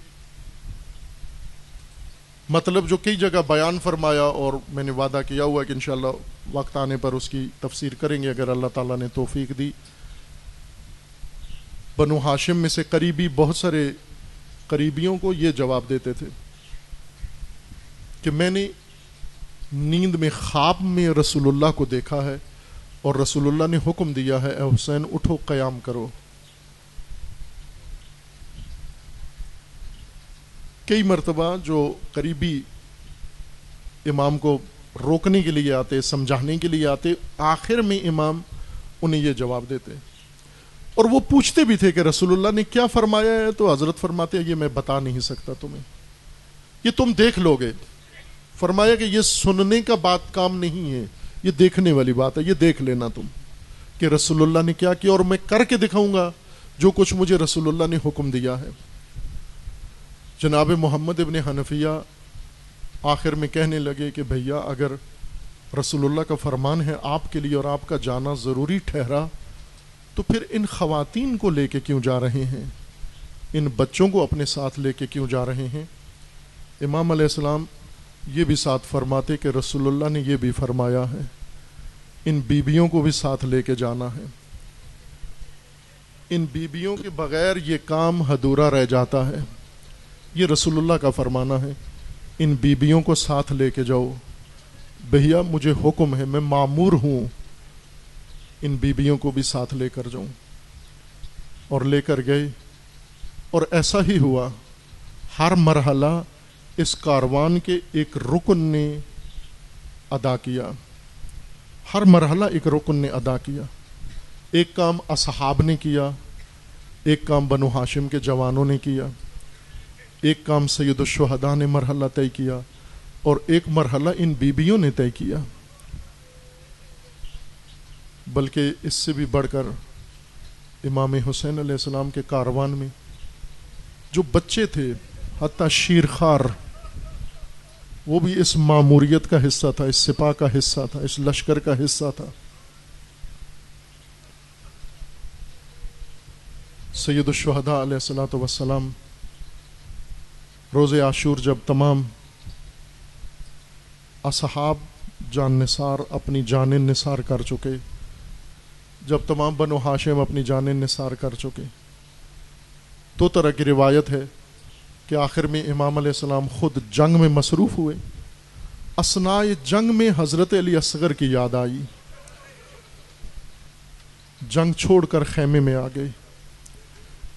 مطلب جو کئی جگہ بیان فرمایا، اور میں نے وعدہ کیا ہوا کہ انشاءاللہ وقت آنے پر اس کی تفسیر کریں گے اگر اللہ تعالیٰ نے توفیق دی۔ بنو ہاشم میں سے قریبی بہت سارے قریبیوں کو یہ جواب دیتے تھے کہ میں نے نیند میں خواب میں رسول اللہ کو دیکھا ہے اور رسول اللہ نے حکم دیا ہے اے حسین اٹھو قیام کرو. کئی مرتبہ جو قریبی امام کو روکنے کے لیے آتے، سمجھانے کے لیے آتے، آخر میں امام انہیں یہ جواب دیتے اور وہ پوچھتے بھی تھے کہ رسول اللہ نے کیا فرمایا ہے، تو حضرت فرماتے ہیں یہ میں بتا نہیں سکتا تمہیں، یہ تم دیکھ لو گے. فرمایا کہ یہ سننے کا بات کام نہیں ہے، یہ دیکھنے والی بات ہے، یہ دیکھ لینا تم کہ رسول اللہ نے کیا کیا اور میں کر کے دکھاؤں گا جو کچھ مجھے رسول اللہ نے حکم دیا ہے. جناب محمد ابن حنفیہ آخر میں کہنے لگے کہ بھیا اگر رسول اللہ کا فرمان ہے آپ کے لیے اور آپ کا جانا ضروری ٹھہرا تو پھر ان خواتین کو لے کے کیوں جا رہے ہیں، ان بچوں کو اپنے ساتھ لے کے کیوں جا رہے ہیں. امام علیہ السلام یہ بھی ساتھ فرماتے کہ رسول اللہ نے یہ بھی فرمایا ہے ان بیبیوں کو بھی ساتھ لے کے جانا ہے، ان بیبیوں کے بغیر یہ کام ادھورا رہ جاتا ہے، یہ رسول اللہ کا فرمانا ہے ان بیبیوں کو ساتھ لے کے جاؤ. بھیا مجھے حکم ہے، میں مامور ہوں ان بیبیوں کو بھی ساتھ لے کر جاؤں. اور لے کر گئے اور ایسا ہی ہوا. ہر مرحلہ اس کاروان کے ایک رکن نے ادا کیا، ہر مرحلہ ایک رکن نے ادا کیا. ایک کام اصحاب نے کیا، ایک کام بنو ہاشم کے جوانوں نے کیا، ایک کام سید الشہداء نے مرحلہ طے کیا اور ایک مرحلہ ان بیبیوں نے طے کیا. بلکہ اس سے بھی بڑھ کر امام حسین علیہ السلام کے کاروان میں جو بچے تھے، حتیٰ شیرخوار، وہ بھی اس ماموریت کا حصہ تھا، اس سپاہ کا حصہ تھا، اس لشکر کا حصہ تھا. سید الشہداء علیہ الصلوۃ والسلام روز عاشور جب تمام اصحاب جان نثار اپنی جانیں نثار کر چکے، جب تمام بنو ہاشم اپنی جانیں نثار کر چکے، دو طرح کی روایت ہے کہ آخر میں امام علیہ السلام خود جنگ میں مصروف ہوئے. اثناء جنگ میں حضرت علی اصغر کی یاد آئی، جنگ چھوڑ کر خیمے میں آ گئے.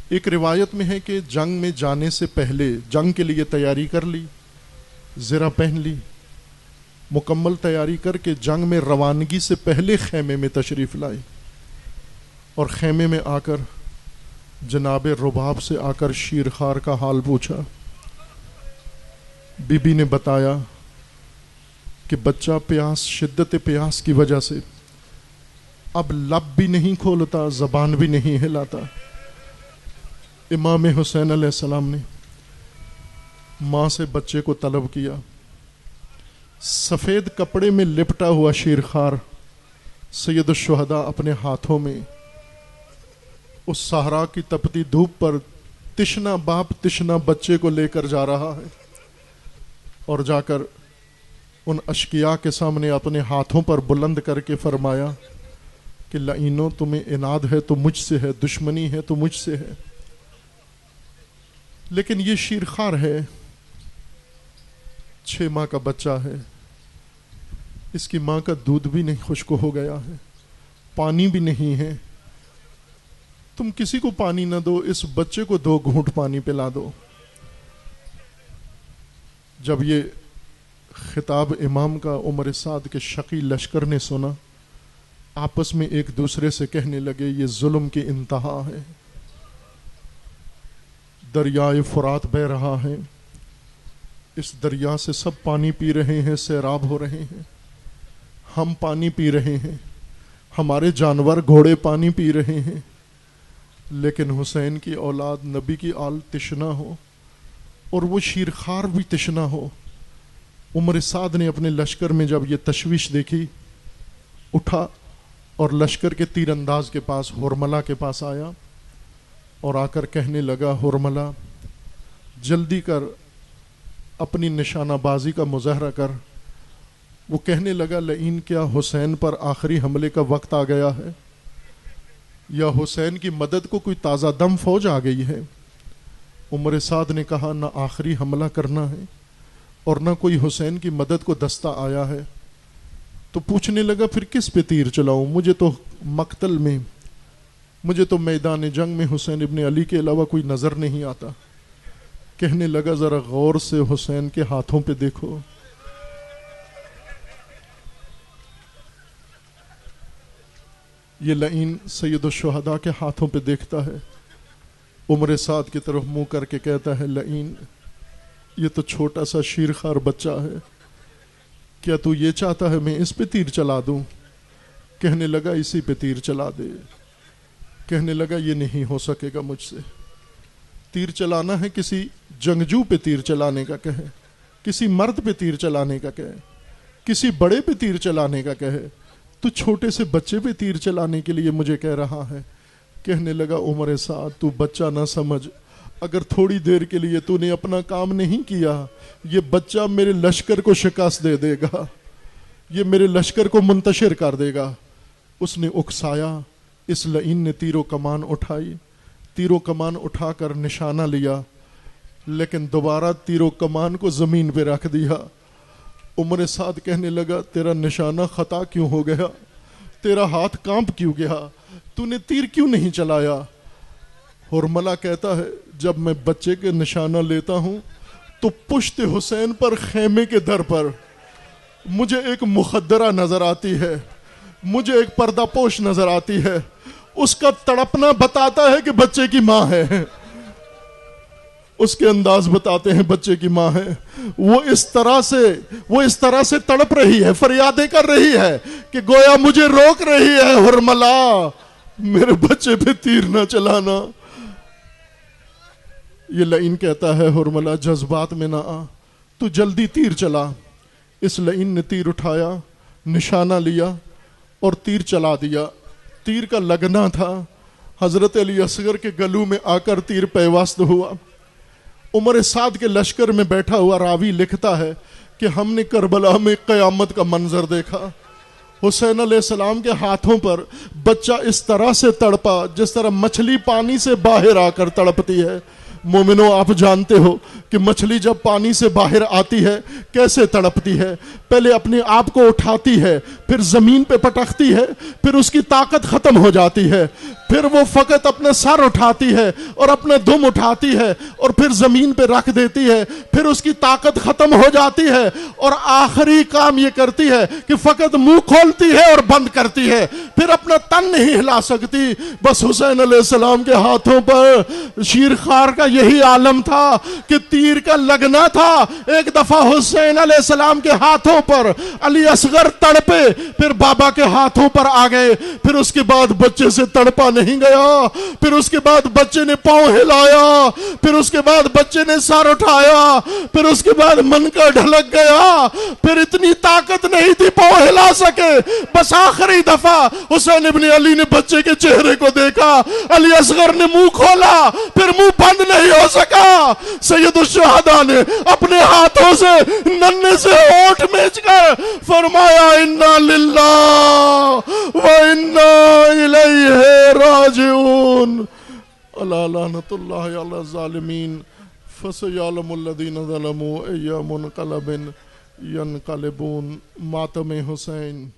ایک روایت میں ہے کہ جنگ میں جانے سے پہلے جنگ کے لیے تیاری کر لی، زرہ پہن لی، مکمل تیاری کر کے جنگ میں روانگی سے پہلے خیمے میں تشریف لائے اور خیمے میں آ کر جناب رباب سے آ کر شیرخوار کا حال پوچھا. بی بی نے بتایا کہ بچہ پیاس، شدت پیاس کی وجہ سے اب لب بھی نہیں کھولتا، زبان بھی نہیں ہلاتا. امام حسین علیہ السلام نے ماں سے بچے کو طلب کیا. سفید کپڑے میں لپٹا ہوا شیرخوار سید الشہداء اپنے ہاتھوں میں اس صحرا کی تپتی دھوپ پر تشنا باپ تشنا بچے کو لے کر جا رہا ہے اور جا کر ان اشقیاء کے سامنے اپنے ہاتھوں پر بلند کر کے فرمایا کہ لعینوں تمہیں عناد ہے تو مجھ سے ہے، دشمنی ہے تو مجھ سے ہے. لیکن یہ شیرخوار ہے، 6 ماہ کا بچہ ہے، اس کی ماں کا دودھ بھی نہیں خشک ہو گیا ہے، پانی بھی نہیں ہے. تم کسی کو پانی نہ دو، اس بچے کو 2 گھونٹ پانی پلا دو. جب یہ خطاب امام کا عمر سعد کے شقی لشکر نے سنا، آپس میں ایک دوسرے سے کہنے لگے یہ ظلم کی انتہا ہے. دریائے فرات بہہ رہا ہے، اس دریا سے سب پانی پی رہے ہیں، سیراب ہو رہے ہیں، ہم پانی پی رہے ہیں، ہمارے جانور گھوڑے پانی پی رہے ہیں، لیکن حسین کی اولاد نبی کی آل تشنا ہو اور وہ شیرخوار بھی تشنا ہو. عمر سعد نے اپنے لشکر میں جب یہ تشویش دیکھی، اٹھا اور لشکر کے تیر انداز کے پاس ہرملہ کے پاس آیا اور آ کر کہنے لگا ہرملہ جلدی کر اپنی نشانہ بازی کا مظاہرہ کر. وہ کہنے لگا لئین کیا حسین پر آخری حملے کا وقت آ گیا ہے یا حسین کی مدد کو کوئی تازہ دم فوج آ گئی ہے؟ عمر سعد نے کہا نہ آخری حملہ کرنا ہے اور نہ کوئی حسین کی مدد کو دستہ آیا ہے. تو پوچھنے لگا پھر کس پہ تیر چلاؤں؟ مجھے تو مقتل میں، مجھے تو میدان جنگ میں حسین ابن علی کے علاوہ کوئی نظر نہیں آتا. کہنے لگا ذرا غور سے حسین کے ہاتھوں پہ دیکھو. یہ لعین سید الشہداء کے ہاتھوں پہ دیکھتا ہے، عمر سعد کی طرف منہ کر کے کہتا ہے لعین یہ تو چھوٹا سا شیرخوار بچہ ہے، کیا تو یہ چاہتا ہے میں اس پہ تیر چلا دوں؟ کہنے لگا اسی پہ تیر چلا دے. کہنے لگا یہ نہیں ہو سکے گا مجھ سے. تیر چلانا ہے کسی جنگجو پہ تیر چلانے کا کہے، کسی مرد پہ تیر چلانے کا کہے، کسی بڑے پہ تیر چلانے کا کہے، تو چھوٹے سے بچے پہ تیر چلانے کے لیے مجھے کہہ رہا ہے. کہنے لگا عمر سعد تو بچہ نہ سمجھ، اگر تھوڑی دیر کے لیے تو نے اپنا کام نہیں کیا یہ بچہ میرے لشکر کو شکست دے دے گا، یہ میرے لشکر کو منتشر کر دے گا. اس نے اکسایا. اس لعین نے تیر و کمان اٹھائی، تیر و کمان اٹھا کر نشانہ لیا، لیکن دوبارہ تیر و کمان کو زمین پہ رکھ دیا. عمر سعد کہنے لگا تیرا نشانہ خطا کیوں ہو گیا؟ تیرا ہاتھ کانپ کیوں گیا؟ تو نے تیر کیوں نہیں چلایا؟ حرملہ کہتا ہے جب میں بچے کے نشانہ لیتا ہوں تو پشت حسین پر خیمے کے در پر مجھے ایک مخدرہ نظر آتی ہے، مجھے ایک پردہ پوش نظر آتی ہے. اس کا تڑپنا بتاتا ہے کہ بچے کی ماں ہے، اس کے انداز بتاتے ہیں بچے کی ماں ہے. وہ اس طرح سے تڑپ رہی ہے، فریادیں کر رہی ہے کہ گویا مجھے روک رہی ہے حرملہ میرے بچے پہ تیر نہ چلانا. یہ لعین کہتا ہے حرملہ جذبات میں نہ آ، تو جلدی تیر چلا. اس لعین نے تیر اٹھایا، نشانہ لیا اور تیر چلا دیا. تیر کا لگنا تھا، حضرت علی اصغر کے گلو میں آ کر تیر پیوست ہوا. عمر سعد کے لشکر میں بیٹھا ہوا راوی لکھتا ہے کہ ہم نے کربلا میں قیامت کا منظر دیکھا. حسین علیہ السلام کے ہاتھوں پر بچہ اس طرح سے تڑپا جس طرح مچھلی پانی سے باہر آ کر تڑپتی ہے. مومنو آپ جانتے ہو کہ مچھلی جب پانی سے باہر آتی ہے کیسے تڑپتی ہے. پہلے اپنے آپ کو اٹھاتی ہے، پھر زمین پہ پٹکتی ہے، پھر اس کی طاقت ختم ہو جاتی ہے، پھر وہ فقط اپنا سر اٹھاتی ہے اور اپنا دم اٹھاتی ہے اور پھر زمین پہ رکھ دیتی ہے، پھر اس کی طاقت ختم ہو جاتی ہے اور آخری کام یہ کرتی ہے کہ فقط منہ کھولتی ہے اور بند کرتی ہے، پھر اپنا تن نہیں ہلا سکتی. بس حسین علیہ السلام کے ہاتھوں پر شیرخوار کا یہی عالم تھا کہ تیر کا لگنا تھا. ایک دفعہ حسین علیہ السلام کے ہاتھوں پر علی اصغر تڑپے، پھر بابا کے ہاتھوں پر آ گئے، پھر اس کے بعد بچے سے تڑپا نہیں گیا، پھر اس کے بعد بچے نے پاؤں ہلایا، پھر اس کے بعد بچے نے سر اٹھایا، پھر اس کے بعد من کا ڈھلک گیا، پھر اتنی طاقت نہیں تھی پاؤں ہلا سکے. بس آخری دفعہ حسین ابن علی نے بچے کے چہرے کو دیکھا، علی اصغر نے منہ کھولا، پھر منہ بند نہیں ہو سکا. سید الشہداء نے اپنے ہاتھوں سے ننے سے ہونٹ میچ کر فرمایا انا للہ و انا الیہ راجعون. الا لعنت اللہ علی الظالمین فسیعلم الذین ظلموا ای منقلب ینقلبون. ماتم حسین.